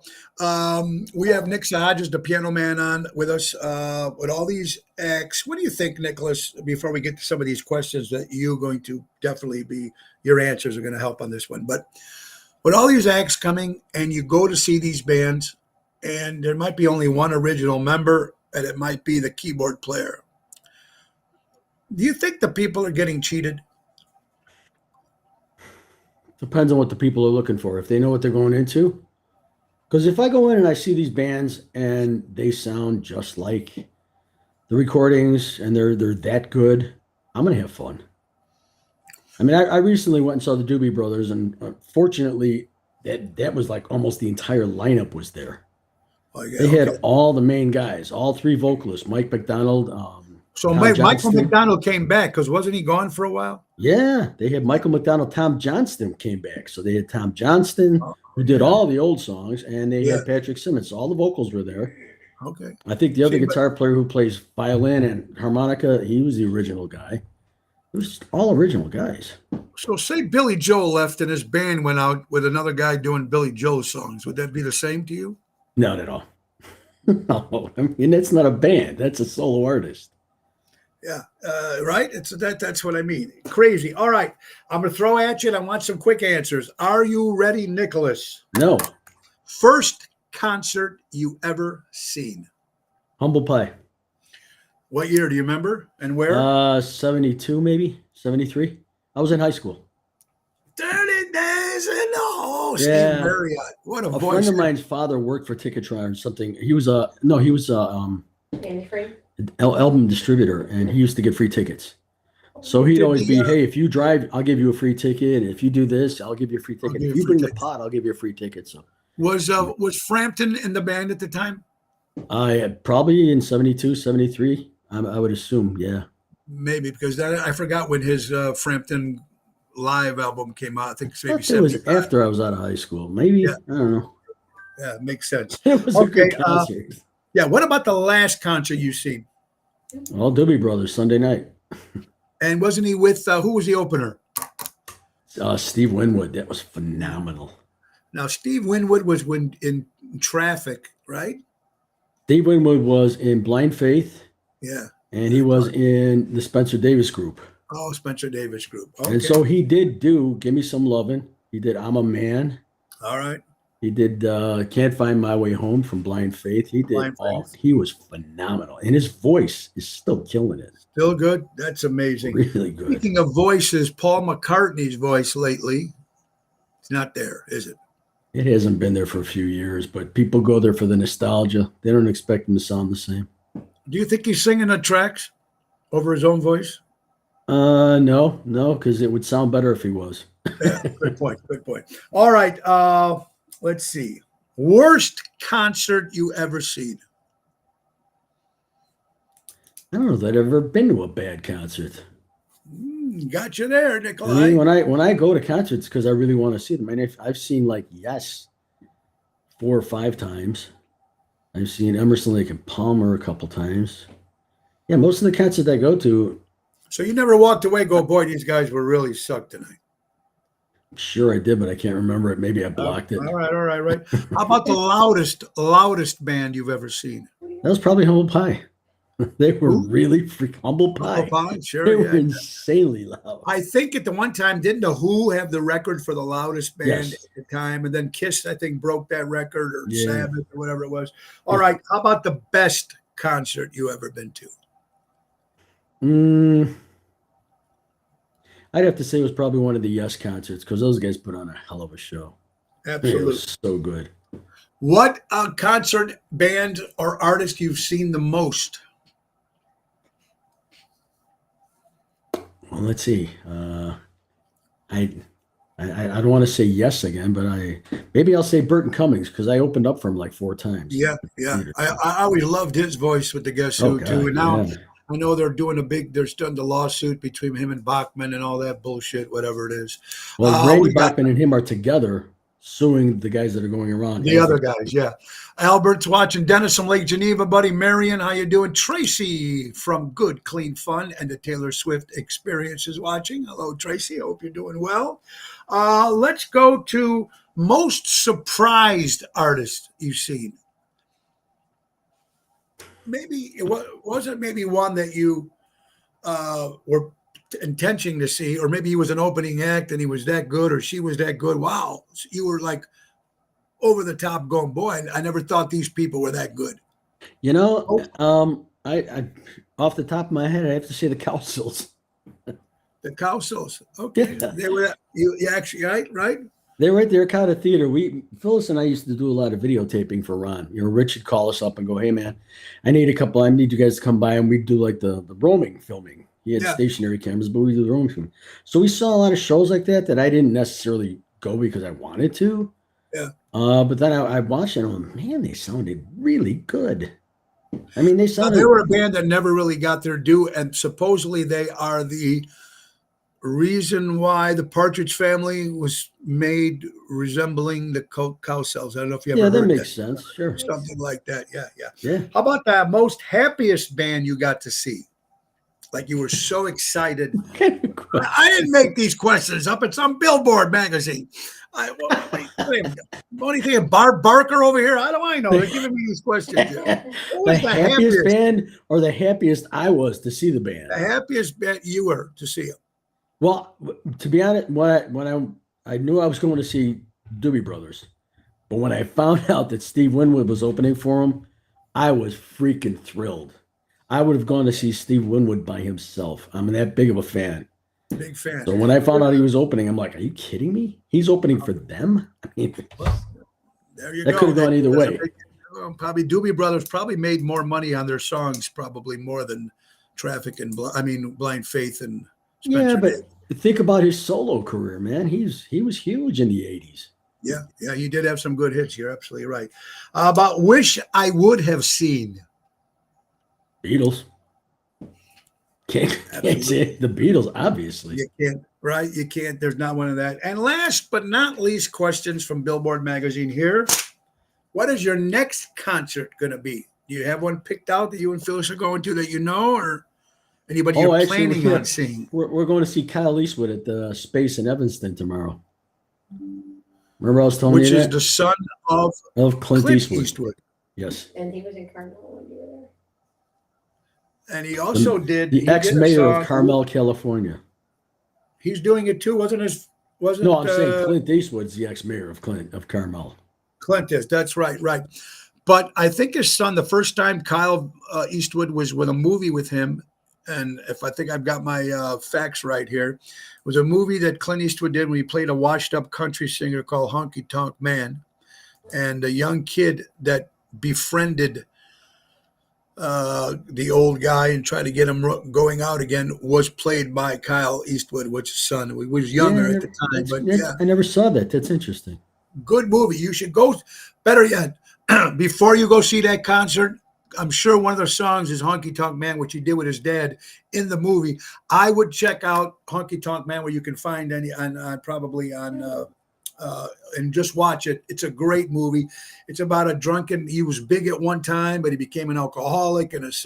We have Nick Sahajas, the piano man, on with us with all these acts. What do you think, Nicholas, before we get to some of these questions that you're going to definitely your answers are going to help on this one. But with all these acts coming and you go to see these bands and there might be only one original member and it might be the keyboard player. Do you think the people are getting cheated? Depends on what the people are looking for. If they know what they're going into. Because if I go in and I see these bands and they sound just like the recordings and they're that good, I'm gonna have fun. I mean, I recently went and saw the Doobie Brothers, and fortunately, that was like almost the entire lineup was there. Oh, yeah, They had okay. all the main guys, all three vocalists, Mike McDonald, So Tom Michael Johnston. McDonald came back because wasn't he gone for a while? Yeah, they had Michael McDonald, Tom Johnston came back. So they had Tom Johnston, Oh, who did all the old songs, and they yeah. had Patrick Simmons. So all the vocals were there. Okay. I think the other See, but- guitar player who plays violin and harmonica, he was the original guy. It was all original guys. So say Billy Joel left and his band went out with another guy doing Billy Joel songs. Would that be the same to you? Not at all. No, I mean, that's not a band. That's a solo artist. Yeah, right. That's what I mean. Crazy. All right, I'm gonna throw at you, and I want some quick answers. Are you ready, Nicholas? No, First concert you ever seen? Humble Pie. What year do you remember and where? 72 maybe, 73. I was in high school. 30 days in the hole. Yeah. Steve Marriott. What a A voice. friend of mine's father worked for Ticketron or something. He was a Andy Free. album distributor, and he used to get free tickets. So he'd Did always he, be, hey, if you drive, I'll give you a free ticket. And if you do this, I'll give you a free ticket. give you If a you free bring the ticket. pot, I'll give you a free ticket. So Was Frampton in the band at the time? I probably in 72, 73, I would assume. Yeah. Maybe because I forgot when his Frampton live album came out. I think it's I maybe thought it was 75. after I was out of high school. Maybe. Yeah. I don't know. Yeah, makes sense. It was Okay, a good concert. Yeah. What about the last concert you seen? All Doobie Brothers, Sunday night. And wasn't he with who was the opener? Steve Winwood. That was phenomenal. Now Steve Winwood was in Traffic, right? Steve Winwood was in Blind Faith, Yeah. and he was in the Spencer Davis Group. Oh, Spencer Davis Group. Okay. And so he did do Give Me Some Lovin'. He did I'm a Man. All right. He did Can't Find My Way Home from Blind Faith. He did Blind all. Faith. He was phenomenal. And his voice is still killing it. Still good. That's amazing. Really good. Speaking of voices, Paul McCartney's voice lately, it's not there, is it? It hasn't been there for a few years, but people go there for the nostalgia. They don't expect him to sound the same. Do you think he's singing the tracks over his own voice? No, because it would sound better if he was. Yeah, good point. Good point. All right. Let's see. Worst concert you ever seen? I don't know that I've ever been to a bad concert. Got you there, I Nikolai. mean, when I go to concerts because I really want to see them. I mean, I've seen like Yes 4 or 5 times. I've seen Emerson, Lake and Palmer a couple times. Yeah, most of the concerts I go to, So you never walked away, go, boy, these guys were really sucked tonight. sure I did, but I can't remember it. Maybe I blocked it. All right. How about the loudest band you've ever seen? That was probably Humble Pie. They were Who? really Humble Pie. Humble Pie? They Sure, were yeah. insanely loud. I think at the one time, didn't the Who have the record for the loudest band Yes. at the time? And then Kiss, I think, broke that record, or Yeah. Sabbath, or whatever it was. All right. How about the best concert you ever been to? I'd have to say it was probably one of the Yes concerts because those guys put on a hell of a show. It Absolutely. was so good. What concert, band, or artist you've seen the most? Well, let's see. I don't want to say Yes again, but maybe I'll say Burton Cummings because I opened up for him like 4 times. Yeah. I always loved his voice with the Guess Who, Oh, God, too. And now yeah. I know they're doing the lawsuit between him and Bachman and all that bullshit, whatever it is. Well, Randy we got- Bachman and him are together suing the guys that are going around. The other guys, yeah. Albert's watching. Dennis from Lake Geneva, buddy. Marion, how you doing? Tracy from Good Clean Fun and the Taylor Swift Experience is watching. Hello, Tracy. I hope you're doing well. Let's go to most surprised artist you've seen. Maybe it wasn't maybe one that you were intentioning to see, or maybe he was an opening act and he was that good, or she was that good. Wow, you were like over the top, going, boy, I never thought these people were that good. You know, I Off the top of my head, I have to say the Cowsills. The Cowsills. Okay. Yeah. They were you actually right? They're right there, Cotta Theater. Phyllis and I used to do a lot of videotaping for Ron. Rich would call us up and go, "Hey man, I need you guys to come by," and we'd do like the roaming filming. He had Yeah. stationary cameras, but we do the roaming filming. So we saw a lot of shows like that I didn't necessarily go because I wanted to. Yeah. But then I watched it and I went, man, they sounded really good. I mean, they sounded. They were a band that never really got their due, and supposedly they are the reason why the Partridge Family was made resembling the Cowsills. I don't know if you ever Yeah, that heard makes sense. Sure. something like that. Yeah. Yeah. How about the most happiest band you got to see? Like you were so excited. I didn't make these questions up. It's on Billboard magazine. What do you think of Bart Barker over here? How do I know? They're giving me these questions. The happiest band or the happiest I was to see the band? The happiest band you were to see them. Well, to be honest, when I knew I was going to see Doobie Brothers, but when I found out that Steve Winwood was opening for him, I was freaking thrilled. I would have gone to see Steve Winwood by himself. I'm that big of a fan. Big fan. So when I found out he was opening, I'm like, are you kidding me? He's opening for them? I mean, there you that go. could have gone either way. Probably Doobie Brothers probably made more money on their songs, probably more than Traffic and Blind Faith and Spencer. Yeah, but think about his solo career, man. He was huge in the 80s. Yeah, he did have some good hits. You're absolutely right. About Wish I Would Have Seen. Beatles. Can't say the Beatles, obviously. You can't, right? You can't. There's not one of that. And last but not least, questions from Billboard magazine here. What is your next concert going to be? Do you have one picked out that you and Phyllis are going to that you know, or anybody you're planning on seeing? We're going to see Kyle Eastwood at the Space in Evanston tomorrow. Remember I was telling you that? Which is the son of Clint Eastwood. Yes. And he was in Carmel when you were there. And he also did the ex-mayor of Carmel, California. He's doing it too, wasn't? No, I'm saying Clint Eastwood's the ex-mayor of Carmel. Clint is. That's right. But I think his son, the first time Kyle Eastwood was with a movie with him, and if I think I've got my facts right here, was a movie that Clint Eastwood did when he played a washed-up country singer called Honky Tonk Man, and a young kid that befriended the old guy and tried to get him going out again was played by Kyle Eastwood, which is son. We was younger at the time, but yeah, I never saw that. That's interesting. Good movie. You should go. Better yet, before you go see that concert, I'm sure one of the songs is Honky Tonk Man, which he did with his dad in the movie. I would check out Honky Tonk Man, where you can find any probably on and just watch it. It's a great movie. It's about a drunken. He was big at one time, but he became an alcoholic, and his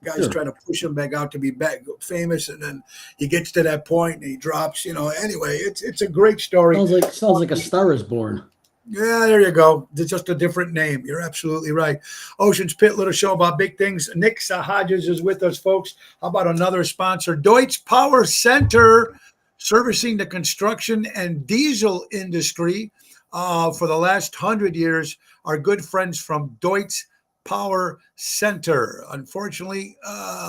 guys trying to push him back out to be back famous, and then he gets to that point and he drops. Anyway, it's a great story. Sounds like A Star Is Born. Yeah, there you go. It's just a different name. You're absolutely right. Ocean's Pit, little show about big things. Nick Hodges is with us, folks. How about another sponsor? Deutsch Power Center, servicing the construction and diesel industry for the last 100 years. Our good friends from Deutsch Power Center. Unfortunately,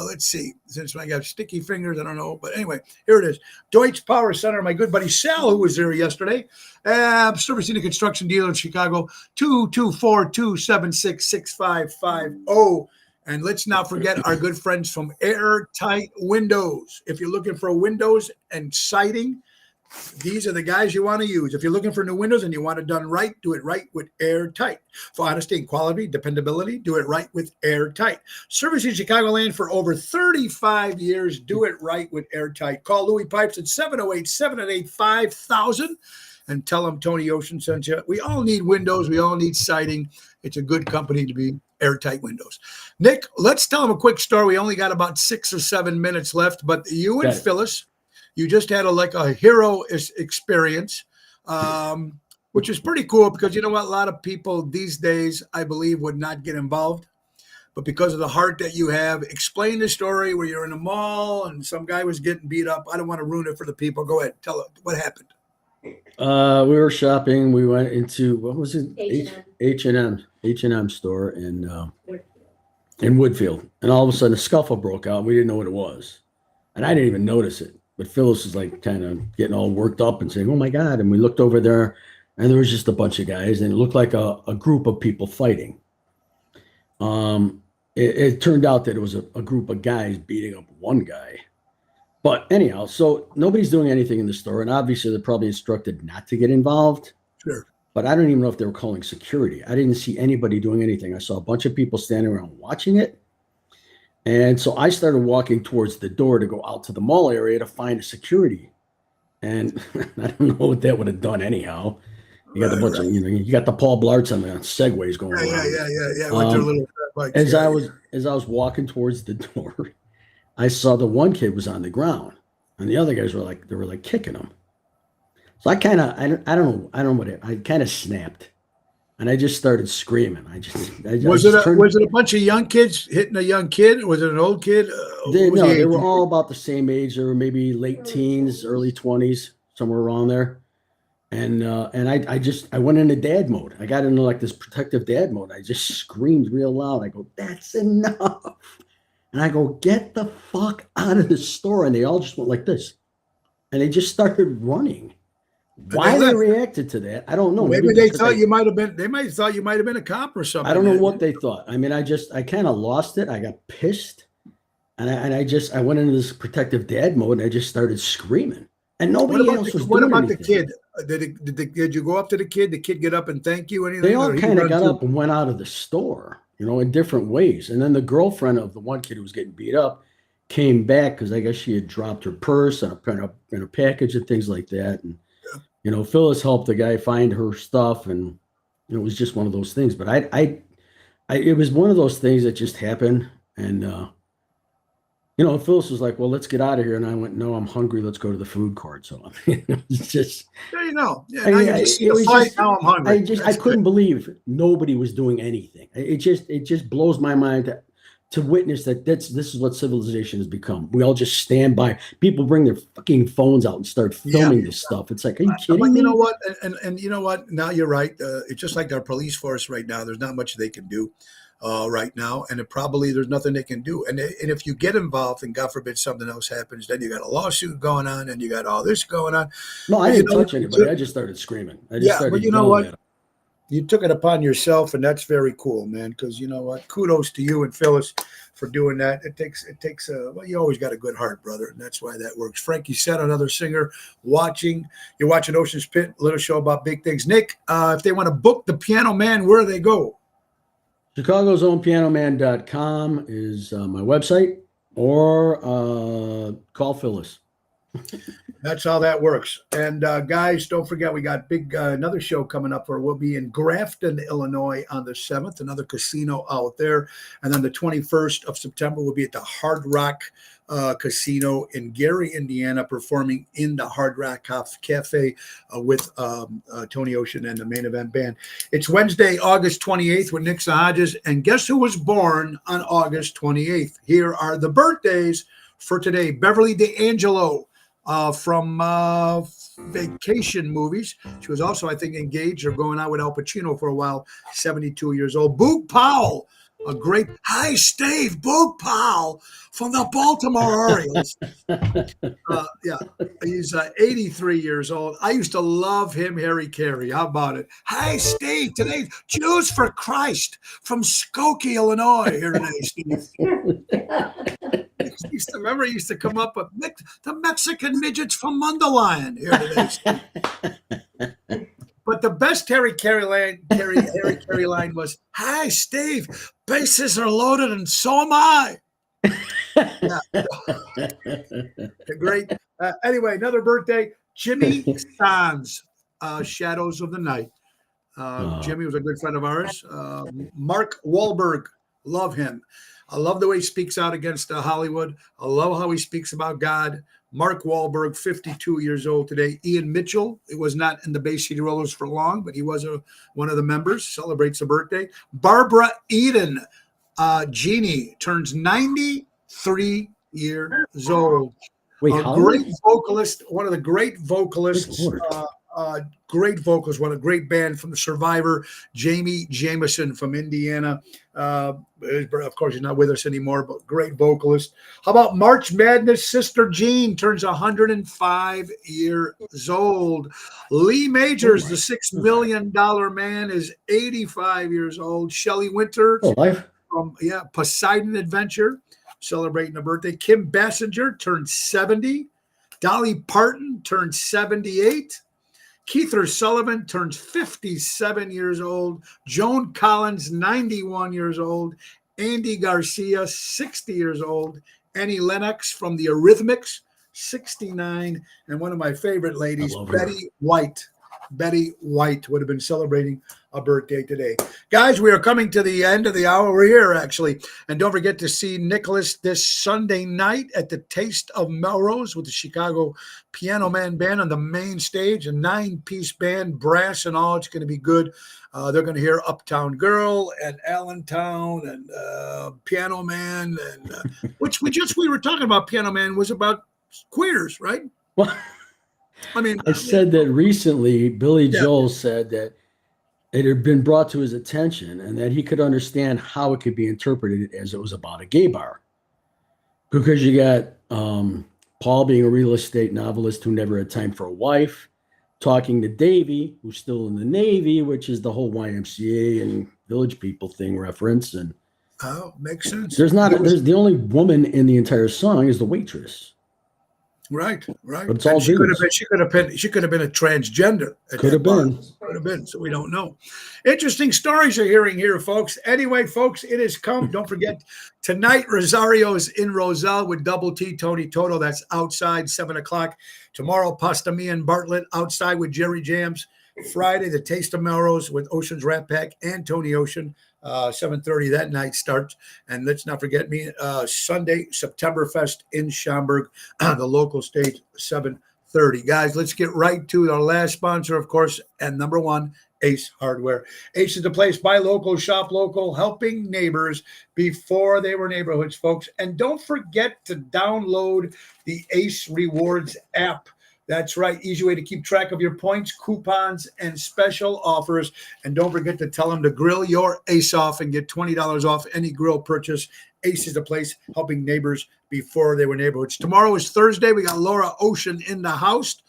let's see. Since I got sticky fingers, I don't know. But anyway, here it is. Deutsch Power Center. My good buddy Sal, who was there yesterday, servicing the construction dealer in Chicago, 224-276-6550. And let's not forget our good friends from Airtight Windows. If you're looking for windows and siding, these are the guys you want to use. If you're looking for new windows and you want it done right, do it right with Airtight. For honesty and quality, dependability, do it right with Airtight. Servicing Chicagoland for over 35 years. Do it right with Airtight. Call Louis Pipes at 708-788-5000 and tell them Tony Ocean sent you. We all need windows. We all need siding. It's a good company to be. Airtight Windows. Nick, let's tell them a quick story. We only got about 6 or 7 minutes left, but you and Phyllis, you just had a hero experience, which is pretty cool because you know what? A lot of people these days, I believe, would not get involved. But because of the heart that you have, explain the story where you're in a mall and some guy was getting beat up. I don't want to ruin it for the people. Go ahead. Tell them what happened. We were shopping. We went into, what was it? H&M store in in Woodfield, and all of a sudden a scuffle broke out. And we didn't know what it was, and I didn't even notice it. But Phyllis was like kind of getting all worked up and saying, "Oh my God!" And we looked over there, and there was just a bunch of guys, and it looked like a group of people fighting. It turned out that it was a group of guys beating up one guy. But anyhow, so nobody's doing anything in the store, and obviously they're probably instructed not to get involved. Sure. But I don't even know if they were calling security. I didn't see anybody doing anything. I saw a bunch of people standing around watching it. And so I started walking towards the door to go out to the mall area to find a security. And I don't know what that would have done anyhow. You got the bunch of, you got the Paul Blarts on the segways going around. Yeah. With their little bikes. As I was walking towards the door, I saw the one kid was on the ground, and the other guys were like kicking him. So I kind of, I don't know what I kind of snapped, and I just started screaming. Was it a bunch of young kids hitting a young kid? Was it an old kid? They were all about the same age. They were maybe late teens, early 20s, somewhere around there. And I went into dad mode. I got into like this protective dad mode. I just screamed real loud. I go, "That's enough." And I go, "Get the fuck out of the store." And they all just went like this. And they just started running. Why they reacted to that, I don't know. Maybe they thought you might have been, they might have thought you might have been a cop or something. I don't know what they thought. I mean, I kind of lost it. I got pissed. And I went into this protective dad mode, and I just started screaming. And nobody else was doing anything. What about the kid? Did you go up to the kid? Did the kid get up and thank you? Anything? They all kind of got up and went out of the store, in different ways. And then the girlfriend of the one kid who was getting beat up came back because I guess she had dropped her purse and a package and things like that. And Phyllis helped the guy find her stuff, and it was just one of those things. But it was one of those things that just happened, and Phyllis was like, "Well, let's get out of here," and I went, "No, I'm hungry. Let's go to the food court." So it's just there you go. Yeah, now you just see the fight. Now I'm hungry. I couldn't believe nobody was doing anything. It just blows my mind to witness that this is what civilization has become. We all just stand by. People bring their fucking phones out and start filming this stuff. It's like, are you kidding me? You know what? And you know what? Now you're right. It's just like our police force right now. There's not much they can do right now, and there's nothing they can do. And if you get involved, and God forbid something else happens, then you got a lawsuit going on, and you got all this going on. No, I didn't touch anybody. I just started screaming. But you know what? You took it upon yourself, and that's very cool, man. Because you know what? Kudos to you and Phyllis for doing that. It takes. You always got a good heart, brother, and that's why that works. Frankie said, another singer watching. You're watching Ocean's Pit, little show about big things. Nick, if they want to book the Piano Man, where do they go? Chicago's own pianoman.com is my website, or call Phyllis. That's how that works. And guys, don't forget, we got another show coming up where we'll be in Grafton, Illinois on the 7th, another casino out there. And then the 21st of September, we'll be at the Hard Rock Casino in Gary, Indiana, performing in the Hard Rock Cafe with Tony Ocean and the Main Event Band. It's Wednesday, August 28th with Nick Hodges. And guess who was born on August 28th? Here are the birthdays for today. Beverly D'Angelo from Vacation movies. She was also, I think, engaged or going out with Al Pacino for a while, 72 years old. Boog Powell, a great, hi, Steve, Boog Powell from the Baltimore Orioles. He's 83 years old. I used to love him, Harry Carey. How about it? Hi, Steve, today, Jews for Christ from Skokie, Illinois. Here today, Steve. He used to come up with the Mexican midgets from Mundelein here today. But the best Harry Carey line was, "Hi, Steve, bases are loaded and so am I." Great. Anyway, another birthday, Jimmy Sands, Shadows of the Night. Jimmy was a good friend of ours. Mark Wahlberg, love him. I love the way he speaks out against Hollywood. I love how he speaks about God. Mark Wahlberg, 52 years old today. Ian Mitchell, it was not in the Bay City Rollers for long, but he was one of the members, celebrates a birthday. Barbara Eden, Jeannie, turns 93 years old. Wait, great vocalist, one of the great vocalists Great vocals. What a great band from the Survivor. Jamie Jameson from Indiana. Of course, he's not with us anymore, but great vocalist. How about March Madness? Sister Jean turns 105 years old. Lee Majors, the $6 million man, is 85 years old. Shelley Winter life. from Poseidon Adventure, celebrating a birthday. Kim Basinger turned 70. Dolly Parton turned 78. Keith Sullivan turns 57 years old. Joan Collins, 91 years old. Andy Garcia, 60 years old. Annie Lennox from the Eurythmics, 69. And one of my favorite ladies, Betty White. Betty White would have been celebrating a birthday today. Guys, we are coming to the end of the hour. We're here, actually. And don't forget to see Nicholas this Sunday night at the Taste of Melrose with the Chicago Piano Man Band on the main stage, a 9-piece band, brass and all. It's going to be good. They're going to hear Uptown Girl and Allentown and Piano Man, and which we were talking about. Piano Man was about queers, right? Well, I said that recently. Billy Joel said that it had been brought to his attention and that he could understand how it could be interpreted as it was about a gay bar. Because you got Paul being a real estate novelist who never had time for a wife, talking to Davy, who's still in the Navy, which is the whole YMCA and Village People thing reference. And makes sense. There's the only woman in the entire song is the waitress. Right. But it's all she could have been a transgender. Could have been. So we don't know. Interesting stories you're hearing here, folks. Anyway, folks, it has come. Don't forget tonight. Rosario's in Roselle with Double T Tony Toto. That's outside 7:00. Tomorrow, Pasta Me and Bartlett outside with Jerry Jams. Friday, the Taste of Melrose with Ocean's Rat Pack and Tony Ocean. 7:30 that night starts. And let's not forget me, Sunday, Septemberfest in Schaumburg, the local stage, 7:30. Guys, let's get right to our last sponsor, of course, and number one, Ace Hardware. Ace is the place, buy local, shop local, helping neighbors before they were neighborhoods, folks. And don't forget to download the Ace Rewards app. That's right. Easy way to keep track of your points, coupons, and special offers. And don't forget to tell them to grill your Ace off and get $20 off any grill purchase. Ace is the place, helping neighbors before they were neighborhoods. Tomorrow is Thursday. We got Laura Ocean in the house.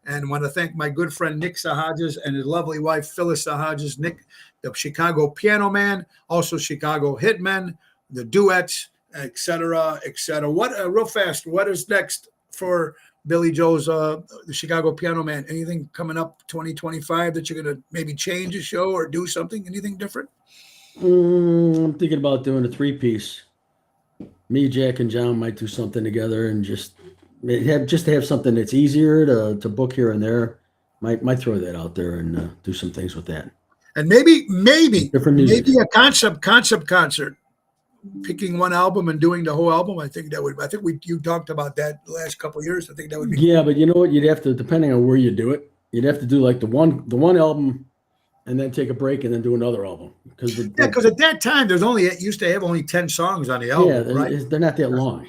And I want to thank my good friend Nick Sahajas and his lovely wife, Phyllis Sahajas. Nick, the Chicago Piano Man, also Chicago Hitmen, the duets, et cetera, et cetera. Real fast, what is next for Billy Joel's the Chicago Piano Man? Anything coming up 2025 that you're going to maybe change a show or do something? Anything different? I'm thinking about doing a 3-piece. Me, Jack, and John might do something together and just to have something that's easier to book here and there. Might throw that out there and do some things with that. And maybe different music. Maybe a concept concert. Picking one album and doing the whole album. I think you talked about that the last couple of years. I think that would be cool. But you know what? You'd have to, depending on where you do it, you'd have to do like the one album and then take a break and then do another album. Because at that time used to have only 10 songs on the album. Yeah, right? They're not that long.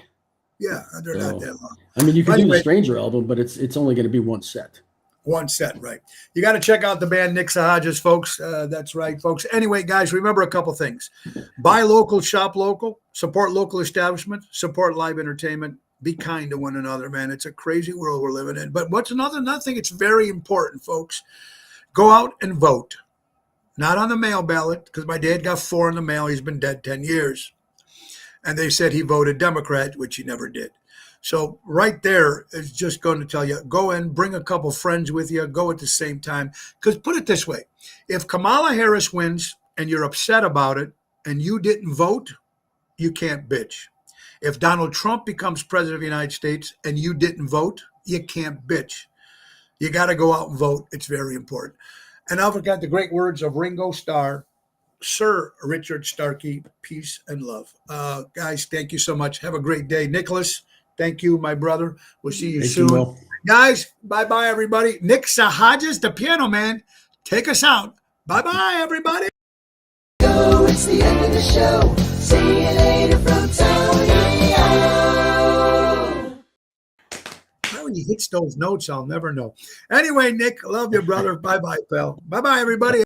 Yeah, they're not that long. I mean, you can do a Stranger album, but it's only going to be one set. One set, right. You got to check out the band Nick Sahajas, folks. That's right, folks. Anyway, guys, remember a couple things. Buy local, shop local, support local establishments, support live entertainment. Be kind to one another, man. It's a crazy world we're living in. But what's another thing? It's very important, folks. Go out and vote. Not on the mail ballot, because my dad got 4 in the mail. He's been dead 10 years. And they said he voted Democrat, which he never did. So right there is just going to tell you, go in, bring a couple friends with you, go at the same time. Because put it this way, if Kamala Harris wins and you're upset about it and you didn't vote, you can't bitch. If Donald Trump becomes president of the United States and you didn't vote, you can't bitch. You got to go out and vote. It's very important. And I forgot the great words of Ringo Starr, Sir Richard Starkey, peace and love. Guys, thank you so much. Have a great day. Nicholas, thank you, my brother. We'll see you soon. Guys, bye-bye, everybody. Nick Sahajas, the Piano Man, take us out. Bye-bye, everybody. It's the end of the show. See you later from Tony. How he hits those notes, I'll never know. Anyway, Nick, love you, brother. Bye-bye, pal. Bye-bye, everybody.